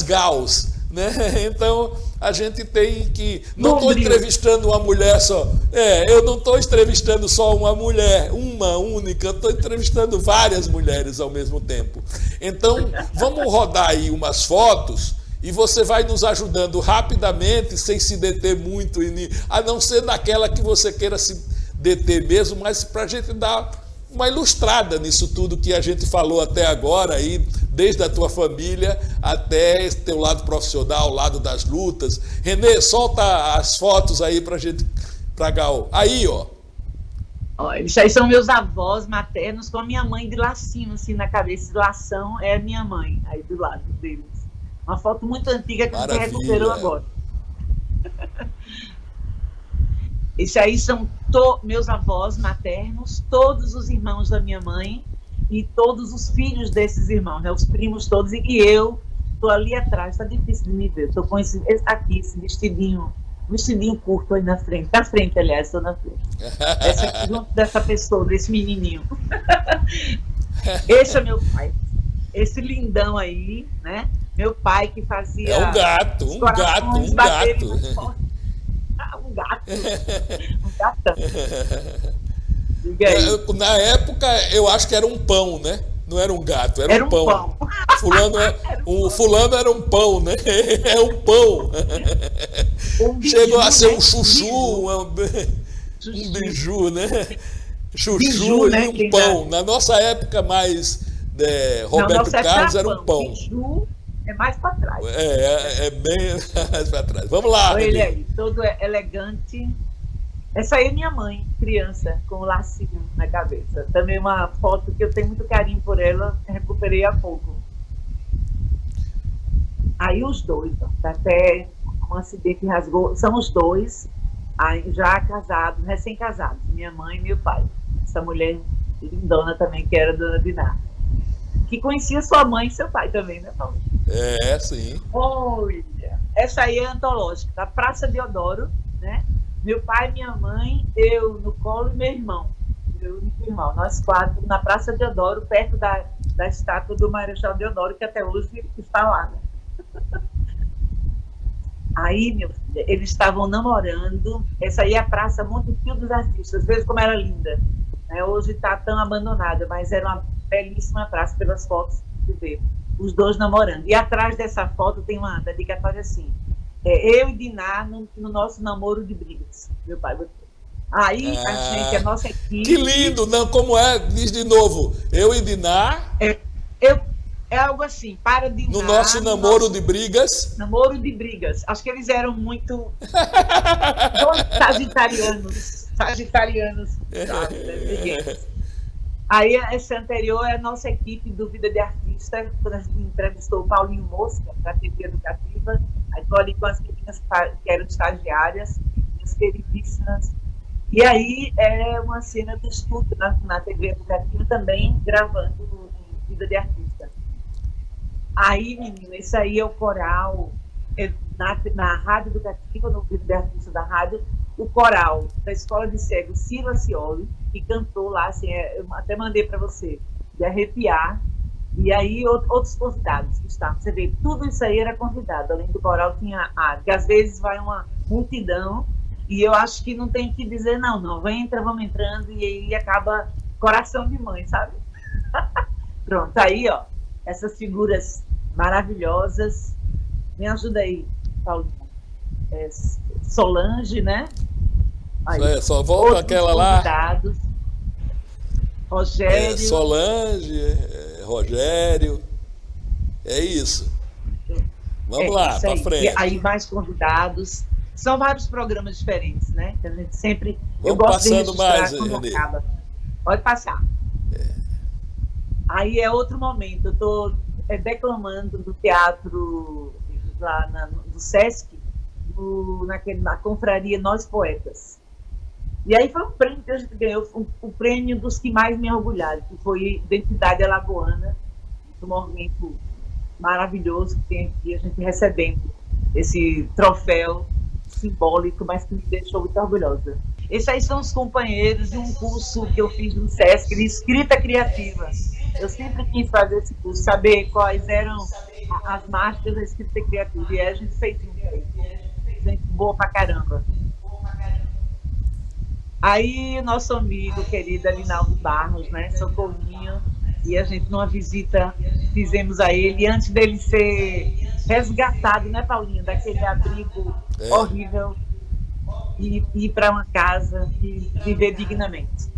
Gals, né? Então a gente tem que... Não estou entrevistando uma mulher só. Eu não estou entrevistando só uma mulher, uma única, estou entrevistando várias mulheres ao mesmo tempo. Então vamos rodar aí umas fotos e você vai nos ajudando rapidamente, sem se deter muito, a não ser naquela que você queira se deter mesmo, mas para a gente dar uma ilustrada nisso tudo que a gente falou até agora, aí, desde a tua família até esse teu lado profissional, o lado das lutas. Renê, solta as fotos aí para a gente, para Gal. Aí, ó. Eles aí são meus avós maternos com a minha mãe de lacinho, assim, na cabeça. Esse lação é a minha mãe, aí do lado deles. Uma foto muito antiga que a gente recuperou agora. Esses aí são meus avós maternos, todos os irmãos da minha mãe e todos os filhos desses irmãos, né? Os primos todos, e eu estou ali atrás. Está difícil de me ver, estou com esse vestidinho curto aí na frente, aliás, estou na frente. Essa aqui, junto dessa pessoa, desse menininho. Esse é meu pai. esse lindão aí, né? Meu pai que fazia... É um gato. Um gato. Um gatão. Diga aí. Na época, eu acho que era um pão, né? Não era um gato, era um pão. Fulano era um pão, né? É um pão. Chegou a ser um chuchu, um biju, né? Chuchu biju, né? E um pão. Na nossa época, mais Roberto Carlos era um pão. Biju é mais para trás. É bem mais para trás. Vamos lá. Olha ele aí, todo elegante. Essa aí é minha mãe, criança, com o lacinho na cabeça. Também uma foto que eu tenho muito carinho por ela, recuperei há pouco. Aí os dois, ó, até um acidente rasgou. São os dois, aí, já casados, recém-casados, minha mãe e meu pai. Essa mulher lindona também, que era Dona Diná. Que conhecia sua mãe e seu pai também, né, Paulo? Sim. Olha, essa aí é antológica, da Praça Deodoro, né? Meu pai, minha mãe, eu no colo e meu irmão. Meu único irmão. Nós quatro na Praça Deodoro, perto da estátua do Marechal Deodoro, que até hoje está lá, né? Aí, meu filho, eles estavam namorando. Essa aí é a Praça Montepio dos Artistas. Veja como era linda. Hoje está tão abandonada, mas era uma belíssima praça pelas fotos que vê. Os dois namorando. E atrás dessa foto tem uma dedicatória assim. Eu e Diná no nosso namoro de brigas. Meu pai botou. Aí a nossa equipe... Que lindo! Não, como é? Diz de novo. Eu e Diná... É algo assim, para Diná... No nosso namoro de brigas... Namoro de brigas. Acho que eles eram muito... sagitarianos. Aí, esse anterior é a nossa equipe do Vida de Artista, quando a gente entrevistou o Paulinho Mosca, para a TV Educativa. Aí estou ali com as meninas que eram estagiárias, as queridíssimas. E aí é uma cena do estúdio na TV Educativa também, gravando Vida de Artista. Aí, menina, isso aí é o coral, na Rádio Educativa, no Vida de Artista da rádio, o coral da Escola de Cegos, Ciro Acioli, que cantou lá, assim, eu até mandei para você, de arrepiar. E aí outros convidados que estavam. Você vê, tudo isso aí era convidado. Além do coral tinha que às vezes vai uma multidão e eu acho que não tem que dizer não, entra, vamos entrando e aí acaba coração de mãe, sabe? Pronto, aí ó, essas figuras maravilhosas. Me ajuda aí, Paulo. Solange, né? Aí, só volta aquela lá. Rogério. Solange, Rogério. É isso. Vamos lá, para frente. E aí, mais convidados. São vários programas diferentes, né? Que a gente sempre. Vamos eu gosto passando de mais, quando acaba. Pode passar. Aí é outro momento. Eu estou declamando do teatro lá do Sesc, na confraria Nós Poetas. E aí foi um prêmio que a gente ganhou, o prêmio dos que mais me orgulharam, que foi Identidade Alagoana, um movimento maravilhoso que tem aqui, a gente recebendo esse troféu simbólico, mas que me deixou muito orgulhosa. Esses aí são os companheiros de um curso que eu fiz no Sesc, de escrita criativa. Eu sempre quis fazer esse curso, saber quais eram as marcas da escrita criativa, e a gente fez isso aí. Gente boa pra caramba. Aí, nosso amigo querido Alinaldo Barros, né, Socorrinho, e a gente, numa visita, fizemos a ele, antes dele ser resgatado, né, Paulinho, daquele abrigo horrível, e ir para uma casa e viver dignamente.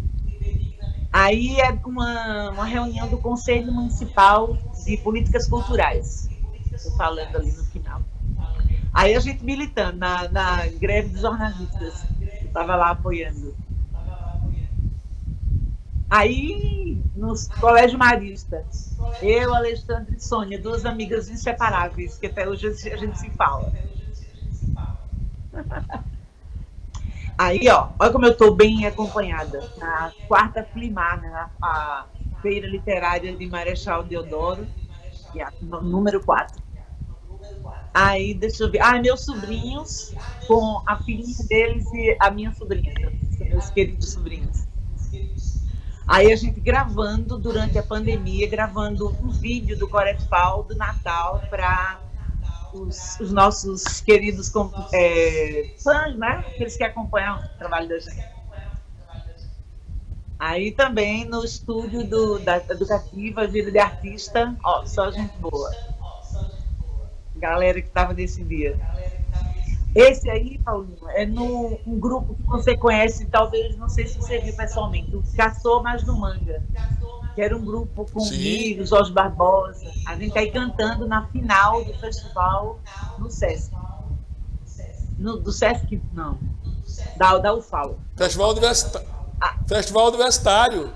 Aí é uma reunião do Conselho Municipal de Políticas Culturais, estou falando ali no final. Aí a gente militando na greve dos jornalistas, eu estava lá apoiando. Aí, nos Colégio Marista, eu, Alexandre e Sônia, duas amigas inseparáveis, que até hoje a gente se fala. Aí, ó, olha como eu estou bem acompanhada. Na quarta Flimar, né, a Feira Literária de Marechal Deodoro, que é número 4. Aí, deixa eu ver. Meus sobrinhos, com a filhinha deles e a minha sobrinha, meus queridos sobrinhos. Aí a gente gravando, durante a pandemia, gravando um vídeo do Coretfal do Natal para os nossos queridos fãs, né? Aqueles que acompanham o trabalho da gente. Aí também no estúdio da Educativa, Vida de Artista, ó, só gente boa. Galera que estava nesse dia. Esse aí, Paulinho, é um grupo que você conhece, talvez, não sei se você viu pessoalmente, o Caçou Mas no Manga, que era um grupo comigo, Jorge Barbosa. A gente está aí cantando na final do festival no Sesc. Do Sesc, não. Da UFAL. Festival Universitário.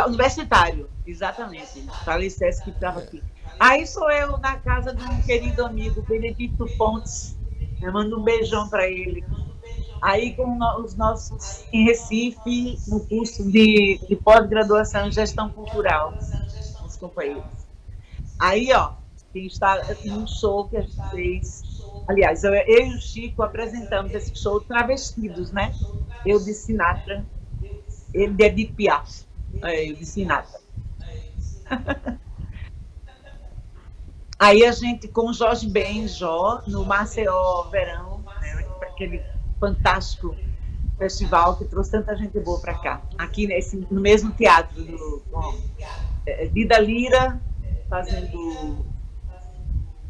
Universitário, exatamente. Falei Sesc que estava aqui. Aí sou eu na casa de um querido amigo, Benedito Pontes. Eu mando um beijão para ele. Aí com os nossos em Recife, no curso de pós-graduação em gestão cultural, os companheiros. Aí, ó, quem está em um show que a gente fez. Aliás, eu e o Chico apresentamos esse show travestidos, né? Eu de Sinatra, ele de Edith Piaf. Eu de Sinatra. Aí a gente, com o Jorge Benjó, no Maceió Verão, né, aquele fantástico festival que trouxe tanta gente boa para cá. Aqui no mesmo teatro, Vida Lira, fazendo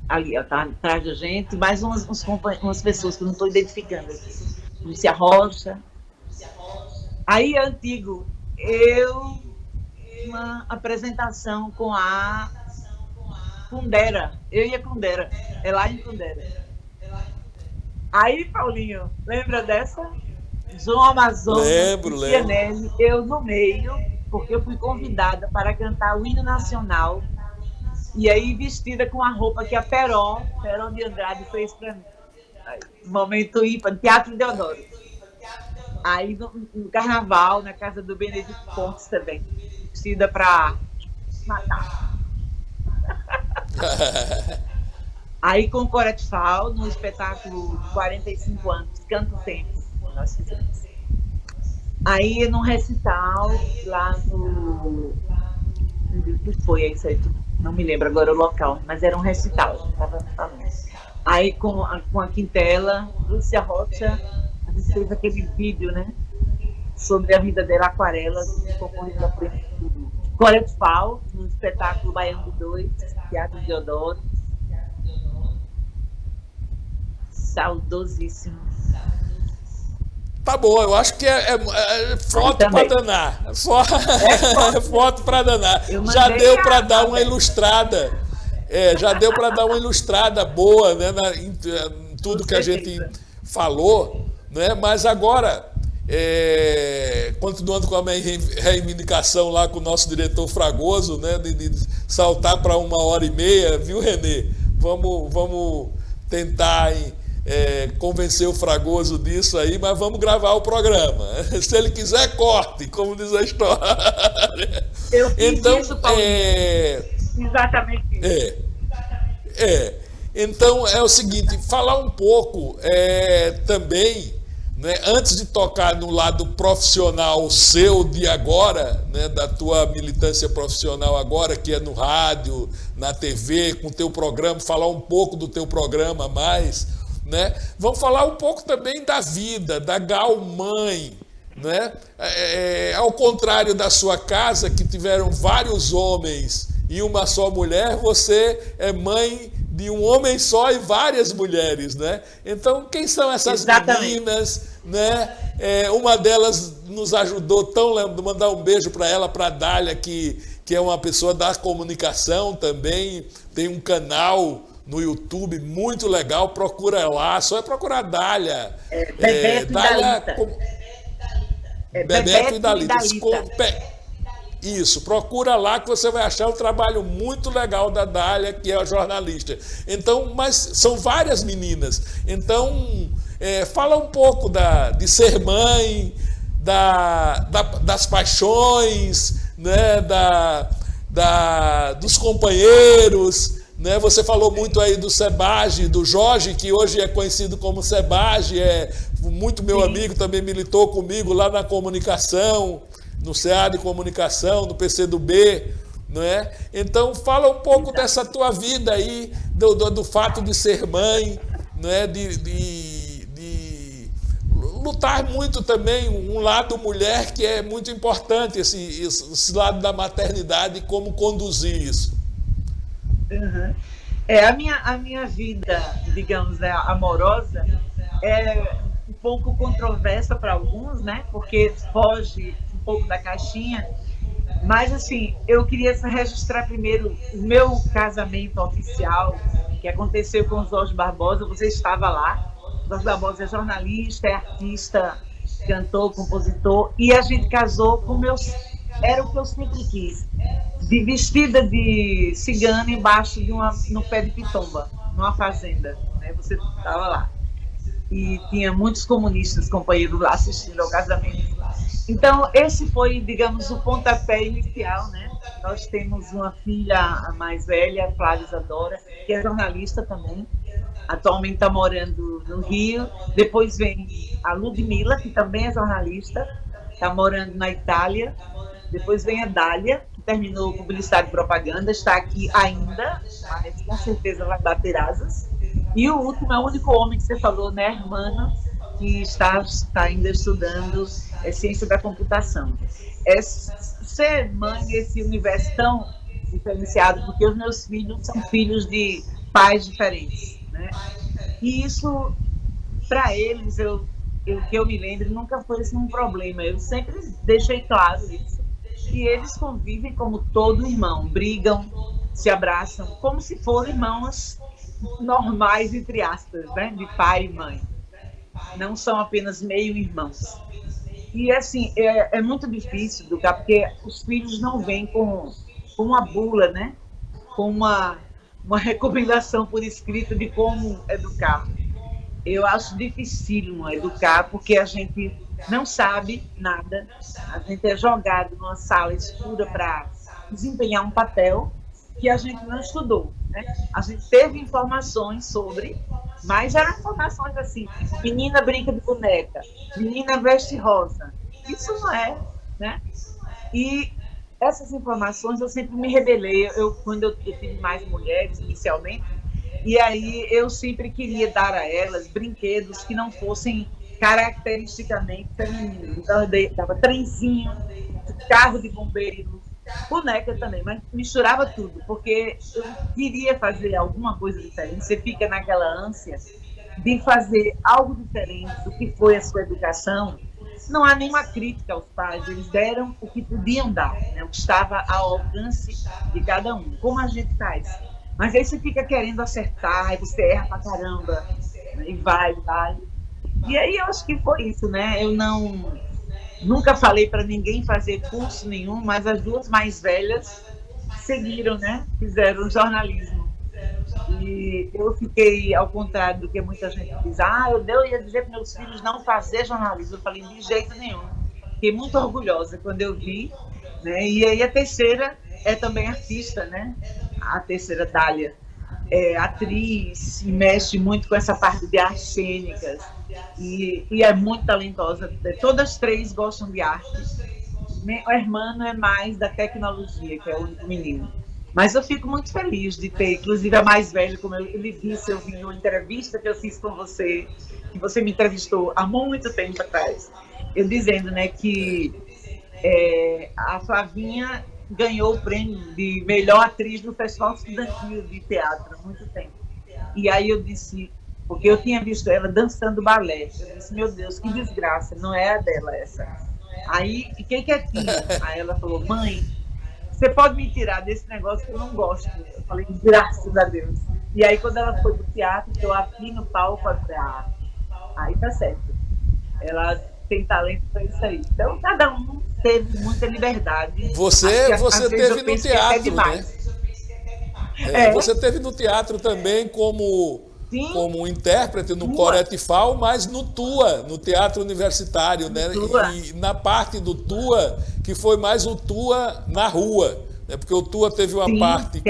ali, ó, tá atrás da gente, mais umas pessoas que eu não estou identificando aqui. Lúcia Rocha. Aí, antigo, uma apresentação com a Kundera, eu e a Kundera, é lá em Kundera. Aí, Paulinho, lembra dessa? João Amazonas, lembro. Eu no meio, porque eu fui convidada para cantar o hino nacional, e aí vestida com a roupa que a Peró de Andrade fez para mim. Aí, momento ímpar, Teatro Deodoro. Aí no carnaval, na casa do Benedito Pontes também, vestida para matar. Aí com o Coretfal, no espetáculo 45 anos, Canto Tempo, nós fizemos. Aí num recital, lá no... O que foi isso aí? Não me lembro agora o local, mas era um recital, a gente estava falando. Aí com a Quintela, Lúcia Rocha, a gente fez aquele vídeo, né? Sobre a vida dela, Aquarelas, concorrendo a prêmio do Coretfal, no espetáculo Baiano 2, Teatro Deodoro. Saudosíssimo. Tá bom, eu acho que é foto para danar. Foto para danar. Já deu para dar uma ilustrada. Já deu para dar uma ilustrada boa, né, em tudo que a gente falou, né? Mas agora, continuando com a minha reivindicação lá com o nosso diretor Fragoso, né, de saltar para 1h30, viu, Renê? Vamos tentar convencer o Fragoso disso aí, mas vamos gravar o programa. Se ele quiser, corte, como diz a história. Eu fiz isso, Paulinho. Exatamente isso. Então é o seguinte, falar um pouco também, né, antes de tocar no lado profissional seu de agora, né, da tua militância profissional agora, que é no rádio, na TV, com o teu programa, falar um pouco do teu programa mais, né? Vamos falar um pouco também da vida, da Gal mãe, né? Ao contrário da sua casa, que tiveram vários homens e uma só mulher, você é mãe de um homem só e várias mulheres, né? Então, quem são essas meninas, né? Uma delas nos ajudou mandar um beijo para ela, para a Dália, que é uma pessoa da comunicação também, tem um canal no YouTube muito legal, procura lá, só é procurar Dália. Bebeto e Dalita. Isso, procura lá que você vai achar um trabalho muito legal da Dália, que é a jornalista. Então, mas são várias meninas. Então, fala um pouco de ser mãe, das paixões, né, dos companheiros, né? Você falou muito aí do Sebage, do Jorge, que hoje é conhecido como Sebage, é muito meu amigo, também militou comigo lá na comunicação, no CA de Comunicação, no PCdoB, não é? Então, fala um pouco dessa tua vida aí, do fato de ser mãe, não é? De lutar muito também, um lado mulher que é muito importante, esse lado da maternidade, como conduzir isso. Uhum. A minha vida, digamos, né, amorosa, é um pouco controversa para alguns, né? Porque foge um pouco da caixinha. Mas, assim, eu queria registrar primeiro o meu casamento oficial, que aconteceu com o Jorge Barbosa. Você estava lá. O Jorge Barbosa é jornalista, é artista, cantor, compositor. E a gente casou com meus... Era o que eu sempre quis. De vestida de cigana embaixo no pé de pitomba, numa fazenda. Né? Você estava lá. E tinha muitos comunistas companheiros lá assistindo ao casamento. Então, esse foi, digamos, o pontapé inicial, né? Nós temos uma filha, a mais velha, Flávia Isadora, que é jornalista também. Atualmente está morando no Rio. Depois vem a Ludmila, que também é jornalista, está morando na Itália. Depois vem a Dália, que terminou publicidade e propaganda, está aqui ainda, mas com certeza vai bater asas. E o último é o único homem que você falou, né, Hermano, que está ainda estudando ciência da computação. Ser mãe nesse universo tão diferenciado, porque os meus filhos são filhos de pais diferentes, né? E isso, para eles, que eu me lembro, nunca foi assim, um problema. Eu sempre deixei claro isso. E eles convivem como todo irmão, brigam, se abraçam, como se fossem irmãos normais, entre aspas, né? De pai e mãe. Não são apenas meio-irmãos. E, assim, é muito difícil educar, porque os filhos não vêm com uma bula, né? Com uma recomendação por escrito de como educar. Eu acho dificílimo educar, porque a gente não sabe nada, a gente é jogado numa sala escura para desempenhar um papel que a gente não estudou, né? A gente teve informações sobre, mas eram informações assim: menina brinca de boneca, menina veste rosa. Isso não é, né? E essas informações eu sempre me rebelei. Quando eu tive mais mulheres inicialmente, e aí eu sempre queria dar a elas brinquedos que não fossem caracteristicamente femininos. Então eu dava trenzinho, carro de bombeiro, boneca também, mas misturava tudo, porque eu queria fazer alguma coisa diferente. Você fica naquela ânsia de fazer algo diferente do que foi a sua educação. Não há nenhuma crítica aos pais, eles deram o que podiam dar, né? O que estava ao alcance de cada um, como a gente faz. Mas aí você fica querendo acertar, aí você erra pra caramba, né? E vai. E aí eu acho que foi isso, né? Eu nunca falei para ninguém fazer curso nenhum, mas as duas mais velhas seguiram, né? Fizeram jornalismo. E eu fiquei, ao contrário do que muita gente diz, eu ia dizer para meus filhos não fazer jornalismo. Eu falei, de jeito nenhum. Fiquei muito orgulhosa quando eu vi, né? E aí a terceira é também artista, né? A terceira, Dália, é atriz e mexe muito com essa parte de artes cênicas e é muito talentosa. Todas três gostam de arte. O Hermano é mais da tecnologia, que é o único menino. Mas eu fico muito feliz de ter, inclusive a mais velha, como ele disse, eu vi numa entrevista que eu fiz com você, que você me entrevistou há muito tempo atrás, eu dizendo, né, que a Flavinha ganhou o prêmio de melhor atriz no Festival Estudantil de Teatro há muito tempo. E aí eu disse, porque eu tinha visto ela dançando balé, eu disse, meu Deus, que desgraça, não é a dela essa. Aí fiquei quietinha. Aí ela falou, mãe, você pode me tirar desse negócio que eu não gosto. Eu falei, graças a Deus. E aí quando ela foi pro teatro, eu aqui no palco, eu falei, aí tá certo. Ela tem talento para isso aí. Então, cada um teve muita liberdade. Você teve no teatro, né? Você teve no teatro também como intérprete no Coretifal, mas no TUA, no Teatro Universitário, né? E na parte do TUA, que foi mais o TUA na rua, né? Porque o TUA teve uma parte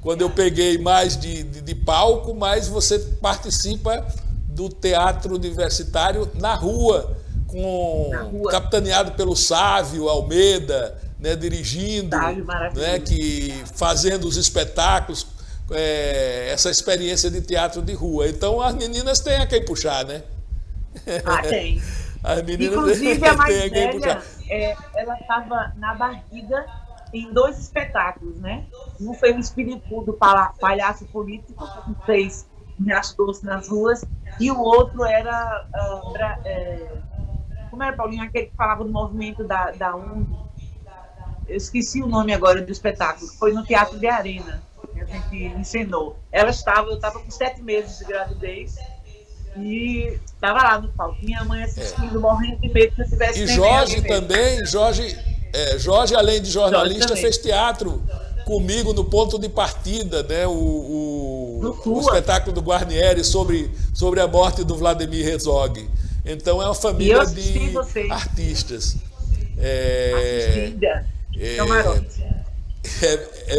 quando eu peguei mais de palco, mas você participa do Teatro Universitário na rua, capitaneado pelo Sávio Almeida, né, dirigindo, né, fazendo os espetáculos, essa experiência de teatro de rua. Então as meninas têm a quem puxar, né? Tem. As meninas inclusive a mais velha, ela estava na barriga em 2 espetáculos, né? Um foi o Espírito do Palhaço Político, que fez Riacho Doce nas ruas, e o outro era como era, Paulinho, aquele que falava do movimento da ONG? Eu esqueci o nome agora do espetáculo, foi no Teatro de Arena, que a gente encenou. Eu estava com 7 meses de gravidez e estava lá no palco. Minha mãe assistindo, morrendo de medo que eu tivesse... E Jorge também, Jorge, além de jornalista, fez teatro comigo no Ponto de Partida, né? O espetáculo do Guarnieri sobre a morte do Vladimir Herzog. Então é uma família de artistas. É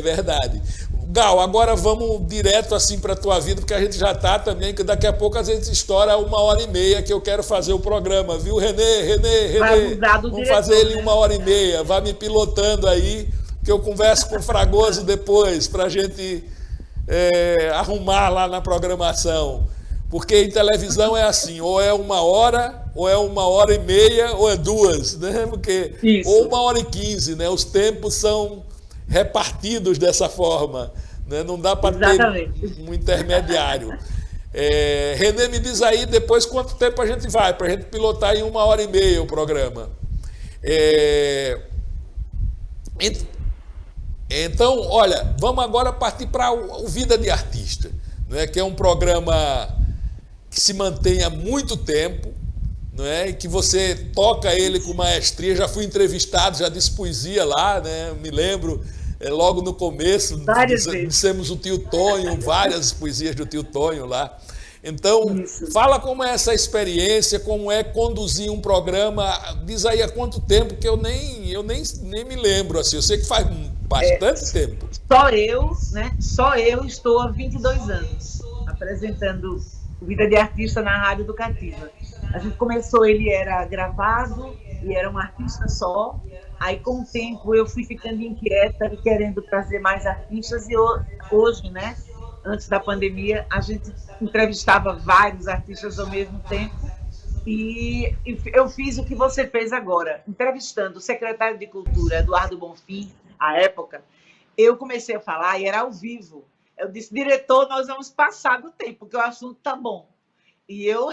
verdade. Gal, agora vamos direto assim para a tua vida, porque a gente já está também, que daqui a pouco a gente estoura 1h30 que eu quero fazer o programa, viu, Renê? Vamos fazer ele 1h30, vai me pilotando aí, que eu converso com o Fragoso depois, para a gente arrumar lá na programação. Porque em televisão é assim, ou é 1 hora, ou é 1h30, ou é 2, né? Porque, ou 1h15, né? Os tempos são repartidos dessa forma, né? Não dá para ter um intermediário. Renê, me diz aí depois quanto tempo a gente vai, para a gente pilotar em 1h30 o programa. Então, olha, vamos agora partir para o Vida de Artista, né? Que é um programa que se mantém há muito tempo, não é? E que você toca ele com maestria. Já fui entrevistado, já disse poesia lá, né? Me lembro, logo no começo, dissemos o Tio Tonho, várias poesias do Tio Tonho lá. Então, fala como é essa experiência, como é conduzir um programa. Diz aí há quanto tempo, que eu nem me lembro, assim. Eu sei que faz bastante tempo. Só eu estou há 22 anos apresentando o Vida de Artista na Rádio Educativa. A gente começou, ele era gravado e era um artista só. Aí, com o tempo, eu fui ficando inquieta e querendo trazer mais artistas. E hoje, né, antes da pandemia, a gente entrevistava vários artistas ao mesmo tempo. E eu fiz o que você fez agora, entrevistando o secretário de Cultura, Eduardo Bonfim, à época. Eu comecei a falar e era ao vivo. Eu disse, diretor, nós vamos passar do tempo, porque o assunto está bom. E eu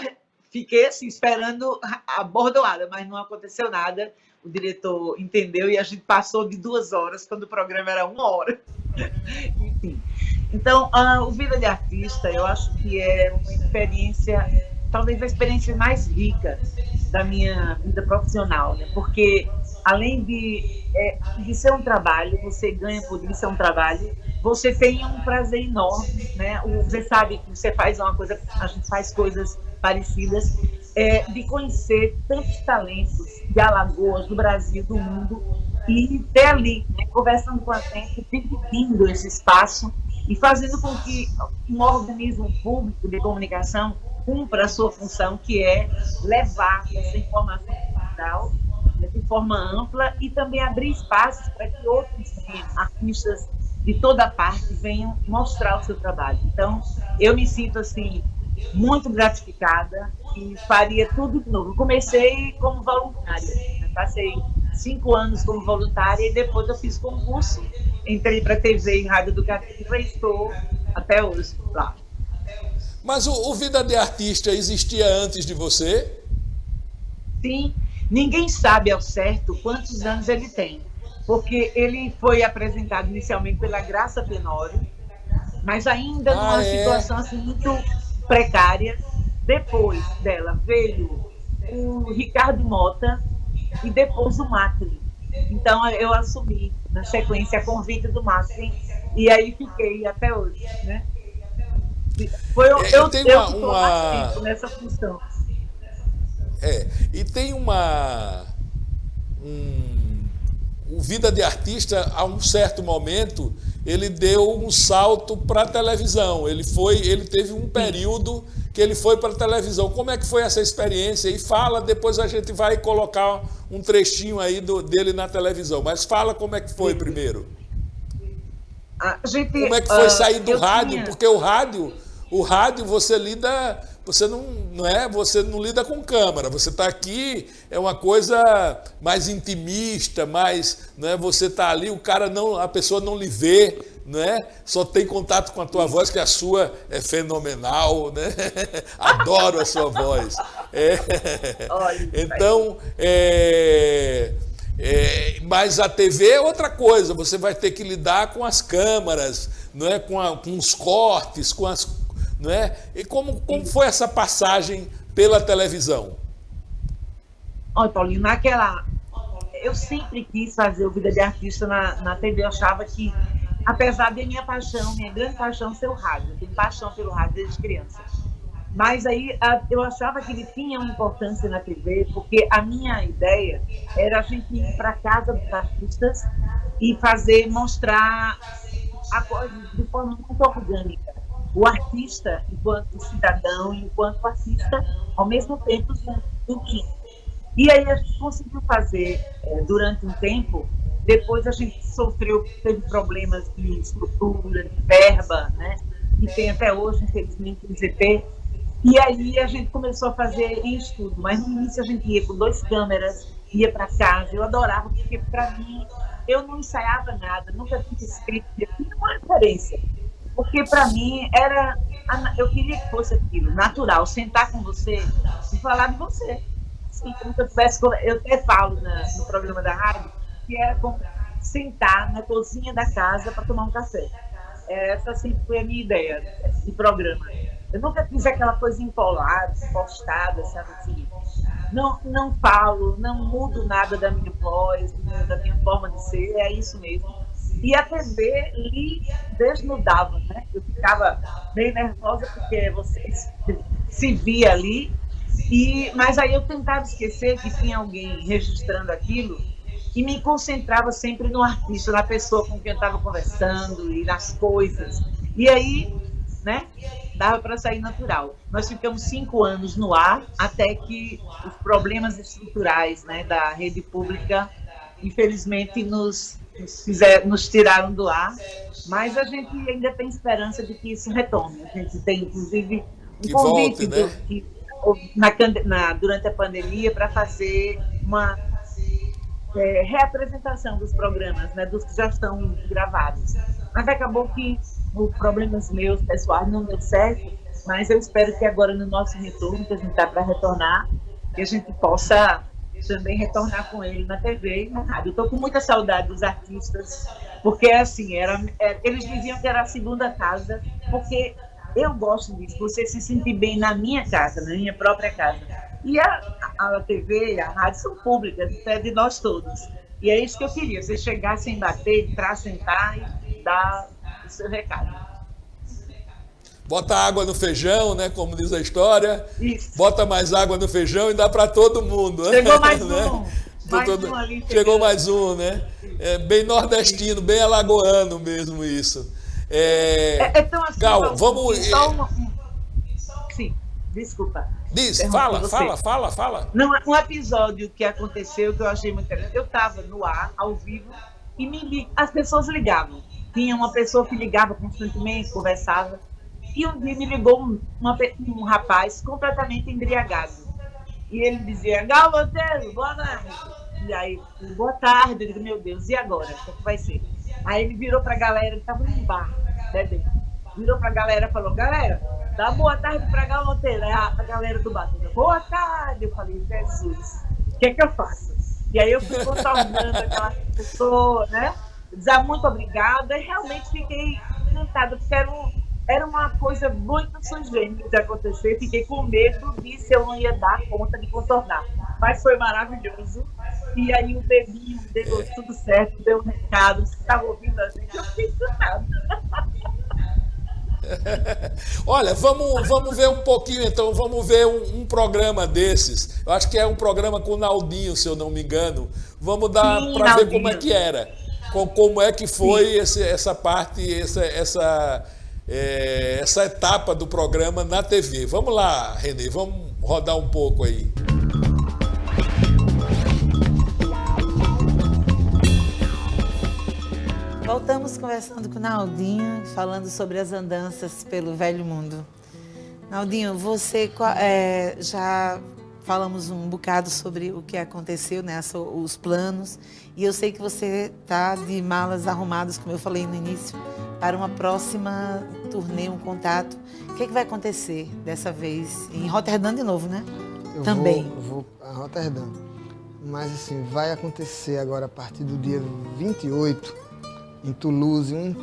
fiquei assim, esperando a bordoada, mas não aconteceu nada. O diretor entendeu e a gente passou de 2 horas, quando o programa era 1 hora. Enfim. Então, o Vida de Artista, eu acho que é uma experiência, talvez a experiência mais rica da minha vida profissional, né? Porque, além de ser um trabalho, você ganha por isso, é um trabalho, você tem um prazer enorme, né? Você sabe que você faz uma coisa, a gente faz coisas parecidas, de conhecer tantos talentos de Alagoas, do Brasil, do mundo, e ter ali, né, conversando com a gente, dividindo esse espaço e fazendo com que um organismo público de comunicação cumpra a sua função, que é levar essa informação cultural de forma ampla e também abrir espaços para que outros artistas de toda parte venham mostrar o seu trabalho. Então, eu me sinto assim muito gratificada e faria tudo de novo. Eu comecei como voluntária, né? Passei 5 anos como voluntária e depois eu fiz concurso, entrei para TV e Rádio Educativa e estou até hoje lá. Mas o Vida de Artista existia antes de você? Sim, ninguém sabe ao certo quantos anos ele tem, porque ele foi apresentado inicialmente pela Graça Tenório, mas ainda numa situação assim, muito precária. Depois dela veio o Ricardo Mota e depois o Macri. Então eu assumi, na sequência, a convite do Macri e aí fiquei até hoje, né? Eu tenho uma tempo nessa função. E tem o Vida de Artista, a um certo momento, ele deu um salto para a televisão. Ele teve um período que ele foi para a televisão. Como é que foi essa experiência? E fala, depois a gente vai colocar um trechinho aí dele na televisão. Mas fala como é que foi primeiro. Como é que foi sair do rádio? Porque o rádio você lida, você não lida com câmera. Você está aqui, é uma coisa mais intimista, mais, né, você está ali, a pessoa não lhe vê, né? Só tem contato com a tua voz, que a sua é fenomenal, né? Adoro a sua voz. Então, mas a TV é outra coisa, você vai ter que lidar com as câmaras, não é? com os cortes, não é? E como foi essa passagem pela televisão? Olha, Paulinho, eu sempre quis fazer o Vida de Artista na TV. Eu achava que, apesar de minha grande paixão ser o rádio, eu tenho paixão pelo rádio desde criança. Mas aí eu achava que ele tinha uma importância na TV, porque a minha ideia era a gente ir para a casa dos artistas e mostrar a coisa de forma muito orgânica. O artista, enquanto cidadão, enquanto artista, ao mesmo tempo, enfim. E aí a gente conseguiu fazer durante um tempo. Depois a gente teve problemas de estrutura, de verba, né? E tem até hoje, infelizmente, o ZP. E aí a gente começou a fazer em estúdio, mas no início a gente ia com 2 câmeras, ia para casa. Eu adorava, porque para mim, eu não ensaiava nada, nunca tinha escrito, tinha uma referência. Porque para mim eu queria que fosse aquilo, natural, sentar com você e falar de você. Assim, como se eu tivesse, eu até falo no programa da rádio, que era como sentar na cozinha da casa para tomar um café. Essa sempre foi a minha ideia de programa. Eu nunca fiz aquela coisa empolada, postada, sabe assim. Não falo, não mudo nada da minha voz, da minha forma de ser, é isso mesmo. E a TV lhe desnudava, né? Eu ficava bem nervosa porque você se via ali, mas aí eu tentava esquecer que tinha alguém registrando aquilo e me concentrava sempre no artista, na pessoa com quem eu estava conversando e nas coisas. E aí, né, dava para sair natural. Nós ficamos 5 anos no ar, até que os problemas estruturais, né, da rede pública, infelizmente, nos tiraram do ar, mas a gente ainda tem esperança de que isso retome. A gente tem, inclusive, um convite durante a pandemia para fazer uma reapresentação dos programas, né, dos que já estão gravados. Mas acabou que, por problemas meus, pessoais, não deu certo, mas eu espero que agora, no nosso retorno, que a gente está para retornar, que a gente possa também retornar com ele na TV e na rádio. Eu estou com muita saudade dos artistas, porque assim, eles diziam que era a segunda casa, porque eu gosto disso, você se sentir bem na minha casa, na minha própria casa. E a TV e a rádio são públicas, é de nós todos. E é isso que eu queria, você chegar sem bater, entrar, sentar e dar o seu recado. Bota água no feijão, né? Como diz a história. Isso. Bota mais água no feijão e dá para todo mundo. Chegou mais né? um ali. Chegou mais um, né? Bem nordestino, bem alagoano mesmo isso. Então, assim, Gal, vamos... Sim, desculpa. Diz, fala. Não, um episódio que aconteceu que eu achei muito interessante. Eu estava no ar, ao vivo, e as pessoas ligavam. Tinha uma pessoa que ligava constantemente, conversava. E um dia me ligou um rapaz completamente embriagado. E ele dizia: Gal Monteiro, boa noite. E aí, boa tarde. Eu digo: meu Deus, e agora? O que vai ser? Aí ele virou para a galera, ele estava num bar, bebendo. Virou para a galera e falou: galera, dá boa tarde para Gal Monteiro. Aí a galera do bar disse: boa tarde. Eu falei: Jesus, o que é que eu faço? E aí eu fui contornando aquela pessoa, né? Dizer muito obrigada. E realmente fiquei encantada, porque era uma coisa muito sugênita de acontecer. Fiquei com medo de se eu não ia dar conta de contornar. Mas foi maravilhoso. E aí o bebinho deu tudo certo, deu um recado. Você estava ouvindo a gente, eu fiquei encantada. Olha, vamos ver um pouquinho então, vamos ver um programa desses. Eu acho que é um programa com o Naldinho, se eu não me engano. Vamos dar para ver como é que era. Como é que foi essa parte, essa etapa do programa na TV. Vamos lá, Renê, vamos rodar um pouco aí. Voltamos conversando com o Naldinho, falando sobre as andanças pelo velho mundo. Naldinho, você já falamos um bocado sobre o que aconteceu, né, os planos, e eu sei que você está de malas arrumadas, como eu falei no início, para uma próxima turnê, um contato. O que vai acontecer dessa vez? Em Roterdã de novo, né? Eu vou a Roterdã. Mas assim, vai acontecer agora a partir do dia 28, em Toulouse, um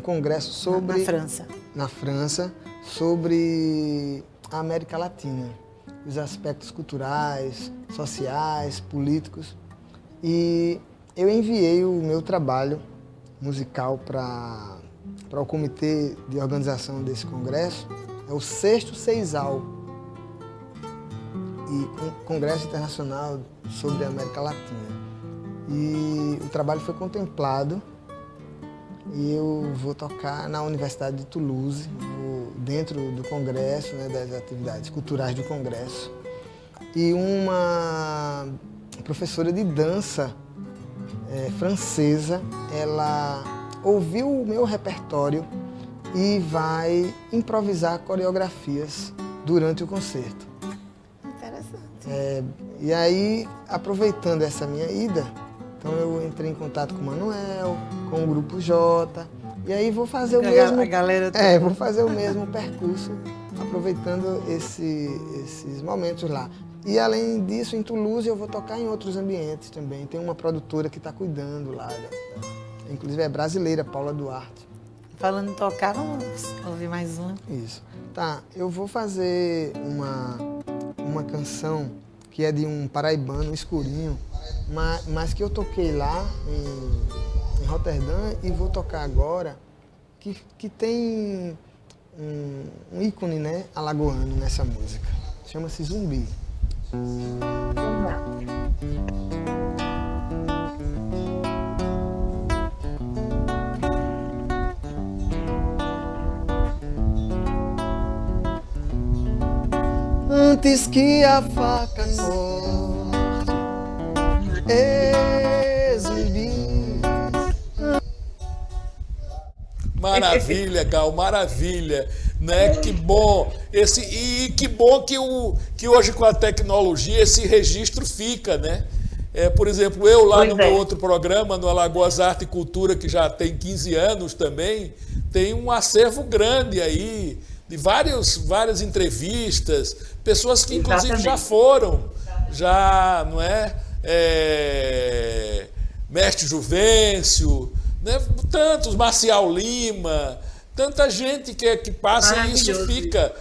congresso sobre... Na França, sobre a América Latina. Os aspectos culturais, sociais, políticos. E eu enviei o meu trabalho musical para o comitê de organização desse congresso. É o 6º CEISAL, e um Congresso Internacional sobre a América Latina. E o trabalho foi contemplado e eu vou tocar na Universidade de Toulouse, dentro do congresso, né, das atividades culturais do congresso. E uma professora de dança francesa, ela ouviu o meu repertório e vai improvisar coreografias durante o concerto. Interessante. E aí, aproveitando essa minha ida, então eu entrei em contato com o Manuel, com o Grupo J, e aí vou fazer o mesmo... vou fazer o mesmo percurso, aproveitando esses momentos lá. E além disso, em Toulouse eu vou tocar em outros ambientes também. Tem uma produtora que está cuidando lá, inclusive é brasileira, Paula Duarte. Falando em tocar, vamos ouvir mais uma. Isso. Tá, eu vou fazer uma canção que é de um paraibano, Escurinho, mas que eu toquei lá em Roterdã e vou tocar agora, que tem um ícone, né, alagoano nessa música. Chama-se Zumbi. Vamos lá. Antes que a faca corte, zumbi. Maravilha, Gal, maravilha, né? Que bom. E que bom que hoje com a tecnologia esse registro fica, né? Por exemplo, eu lá no meu outro programa, no Alagoas Arte e Cultura, que já tem 15 anos também, tem um acervo grande aí de várias entrevistas, pessoas que inclusive já foram, não é? Mestre Juvencio, né? Tantos, Marcial Lima, tanta gente que passa e isso fica.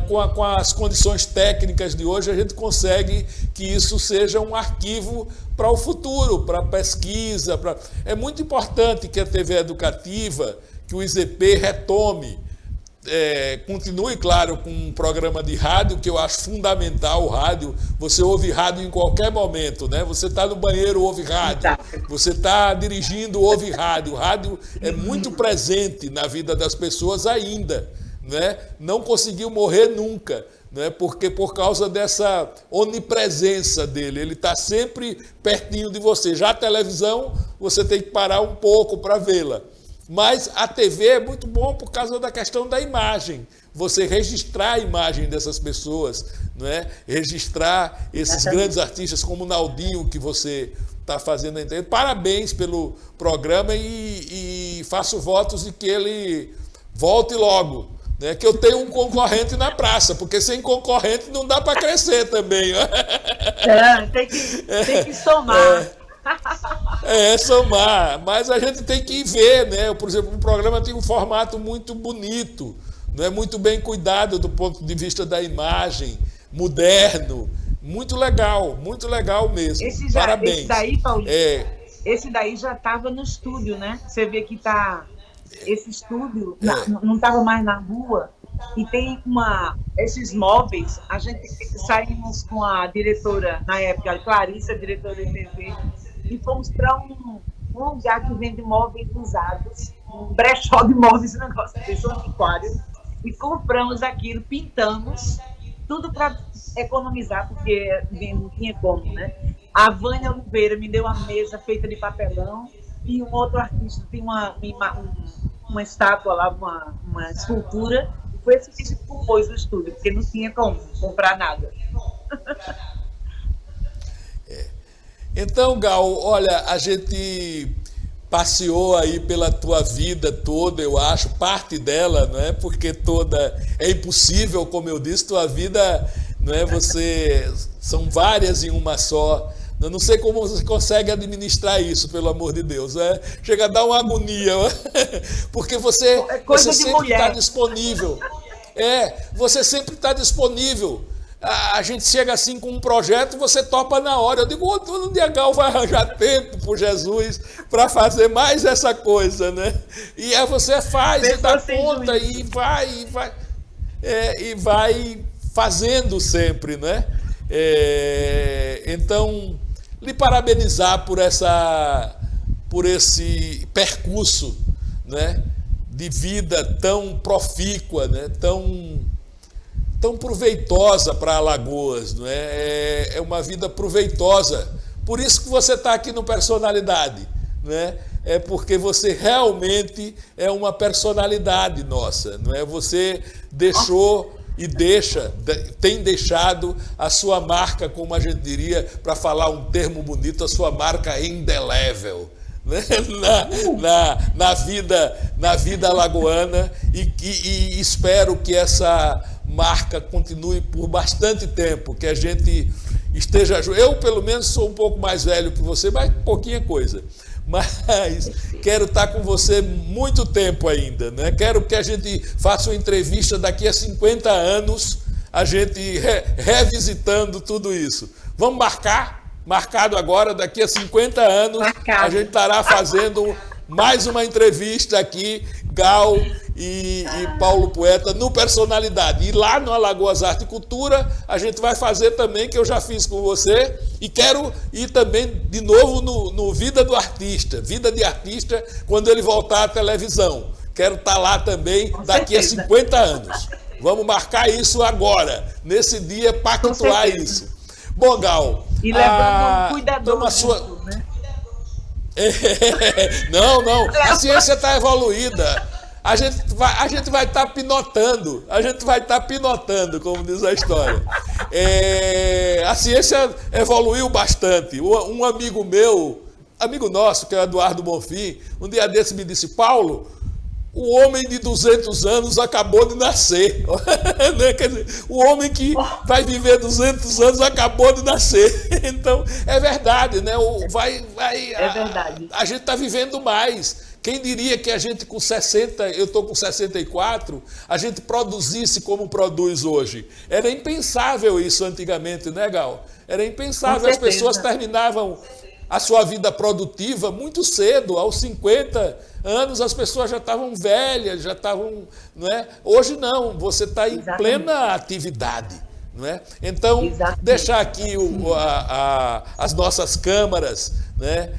Com as condições técnicas de hoje, a gente consegue que isso seja um arquivo para o futuro, para a pesquisa. É muito importante que a TV educativa, que o IZP retome, continue, claro, com um programa de rádio, que eu acho fundamental o rádio. Você ouve rádio em qualquer momento, né? Você está no banheiro, ouve rádio. Você está dirigindo, ouve rádio. O rádio é muito presente na vida das pessoas ainda, né? Não conseguiu morrer nunca, né? Porque por causa dessa onipresença dele, ele está sempre pertinho de você. Já a televisão, você tem que parar um pouco para vê-la. Mas a TV é muito bom por causa da questão da imagem. Você registrar a imagem dessas pessoas, não é? Registrar esses grandes artistas como o Naldinho, que você está fazendo a entrevista. Parabéns pelo programa e faço votos de que ele volte logo, né? Que eu tenho um concorrente na praça, porque sem concorrente não dá para crescer também. Tem que somar. Somar, mas a gente tem que ver, né? Por exemplo, o programa tem um formato muito bonito, não é? Muito bem cuidado do ponto de vista da imagem, moderno, muito legal mesmo. Parabéns. Esse daí, Paulinho, esse daí já estava no estúdio, né? Você vê que tá esse estúdio não estava mais na rua. E tem esses móveis, a gente saímos com a diretora, na época, a Clarissa, diretora de TV, e fomos para um lugar que vende móveis usados, um brechó de móveis, um negócio desse, um antiquário, e compramos aquilo, pintamos, tudo para economizar, porque não tinha como, né? A Vânia Oliveira me deu uma mesa feita de papelão, e um outro artista tem uma estátua lá, uma escultura, e foi esse que a gente compôs no estúdio, porque não tinha como comprar nada. Então, Gal, olha, a gente passeou aí pela tua vida toda, eu acho, parte dela, não é? Porque toda é impossível, como eu disse, tua vida, não é? São várias em uma só. Eu não sei como você consegue administrar isso, pelo amor de Deus. Chega a dar uma agonia, porque você sempre está disponível. Você sempre está disponível. A gente chega assim com um projeto, você topa na hora. Eu digo, onde a Gal vai arranjar tempo por Jesus para fazer mais essa coisa, né? E aí você faz e dá conta e vai fazendo sempre, né? Então, lhe parabenizar por esse percurso, né, de vida tão profícua, né, tão proveitosa para Alagoas, não é? É uma vida proveitosa. Por isso que você está aqui no Personalidade, né? É porque você realmente é uma personalidade nossa, não é? Você deixou e tem deixado a sua marca, como a gente diria, para falar um termo bonito, a sua marca indelével, né? na vida alagoana, e espero que essa marca continue por bastante tempo, que a gente esteja... Eu, pelo menos, sou um pouco mais velho que você, mas pouquinha coisa. Mas quero estar com você muito tempo ainda, né? Quero que a gente faça uma entrevista daqui a 50 anos, a gente revisitando tudo isso. Vamos marcar? Marcado agora, daqui a 50 anos, a gente estará fazendo mais uma entrevista aqui, Gal e Paulo Poeta, no Personalidade. E lá no Alagoas Arte e Cultura, a gente vai fazer também, que eu já fiz com você, e quero ir também de novo no Vida do Artista, Vida de Artista, quando ele voltar à televisão. Quero estar lá também daqui a 50 anos. Vamos marcar isso agora, nesse dia, pactuar isso. Bom, Gal... E levando um cuidador junto, né? Não, a ciência está evoluída. A gente vai estar pinotando, como diz a história. A ciência evoluiu bastante. Um amigo meu, amigo nosso, que é o Eduardo Bonfim, um dia desse me disse, Paulo, o homem de 200 anos acabou de nascer. Quer dizer, o homem que vai viver 200 anos acabou de nascer. Então, é verdade, né? É verdade. A gente está vivendo mais. Quem diria que a gente com 60, eu estou com 64, a gente produzisse como produz hoje? Era impensável isso antigamente, né, Gal? Era impensável. As pessoas terminavam a sua vida produtiva muito cedo, aos 50 anos as pessoas já estavam velhas, já estavam... Não é? Hoje não, você está em plena atividade. Não é? Então, deixar aqui as nossas câmaras, né,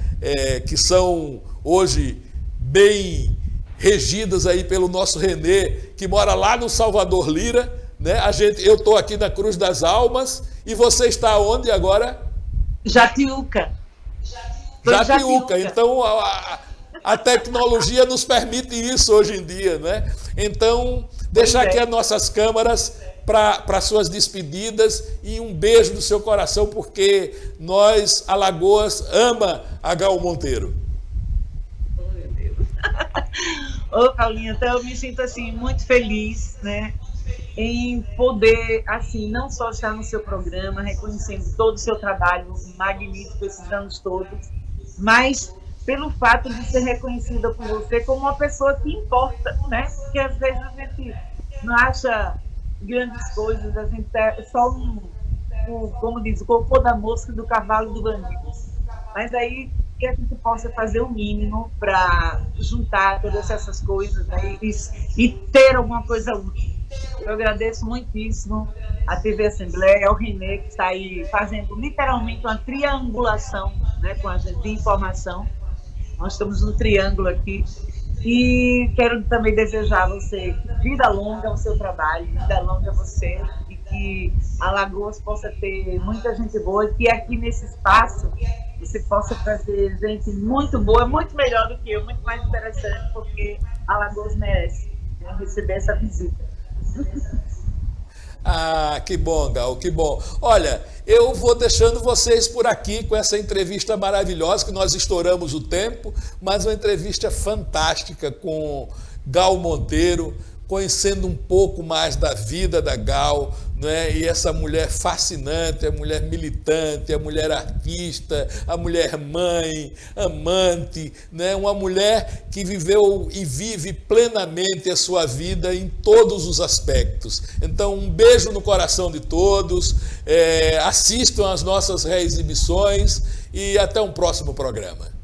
que são hoje bem regidas aí pelo nosso Renê, que mora lá no Salvador Lira, né? Eu estou aqui na Cruz das Almas, e você está onde agora? Jatiuca. Então a tecnologia nos permite isso hoje em dia, né? Então, deixar aqui as nossas câmaras para suas despedidas, e um beijo no seu coração, porque nós, Alagoas, ama a Gal Monteiro. Ô, Paulinho, então eu me sinto assim muito feliz, né, em poder, assim, não só estar no seu programa, reconhecendo todo o seu trabalho magnífico esses anos todos, mas pelo fato de ser reconhecida por você como uma pessoa que importa, né? Porque às vezes a gente não acha grandes coisas, a gente é só como diz, o cocô da mosca do cavalo do bandido. Mas aí que a gente possa fazer o mínimo para juntar todas essas coisas, né, e ter alguma coisa útil. Eu agradeço muitíssimo a TV Assembleia, ao Renê, que está aí fazendo literalmente uma triangulação, né, com a gente de informação. Nós estamos no triângulo aqui. E quero também desejar a você vida longa ao seu trabalho, vida longa a você, e que Alagoas possa ter muita gente boa, e que aqui nesse espaço você possa trazer gente muito boa, muito melhor do que eu, muito mais interessante, porque Alagoas merece, né, receber essa visita. Ah, que bom, Gal, que bom. Olha, eu vou deixando vocês por aqui com essa entrevista maravilhosa, que nós estouramos o tempo, mas uma entrevista fantástica com Gal Monteiro, conhecendo um pouco mais da vida da Gal, né? E essa mulher fascinante, a mulher militante, a mulher artista, a mulher mãe, amante, né? Uma mulher que viveu e vive plenamente a sua vida em todos os aspectos. Então, um beijo no coração de todos, assistam às nossas reexibições e até um próximo programa.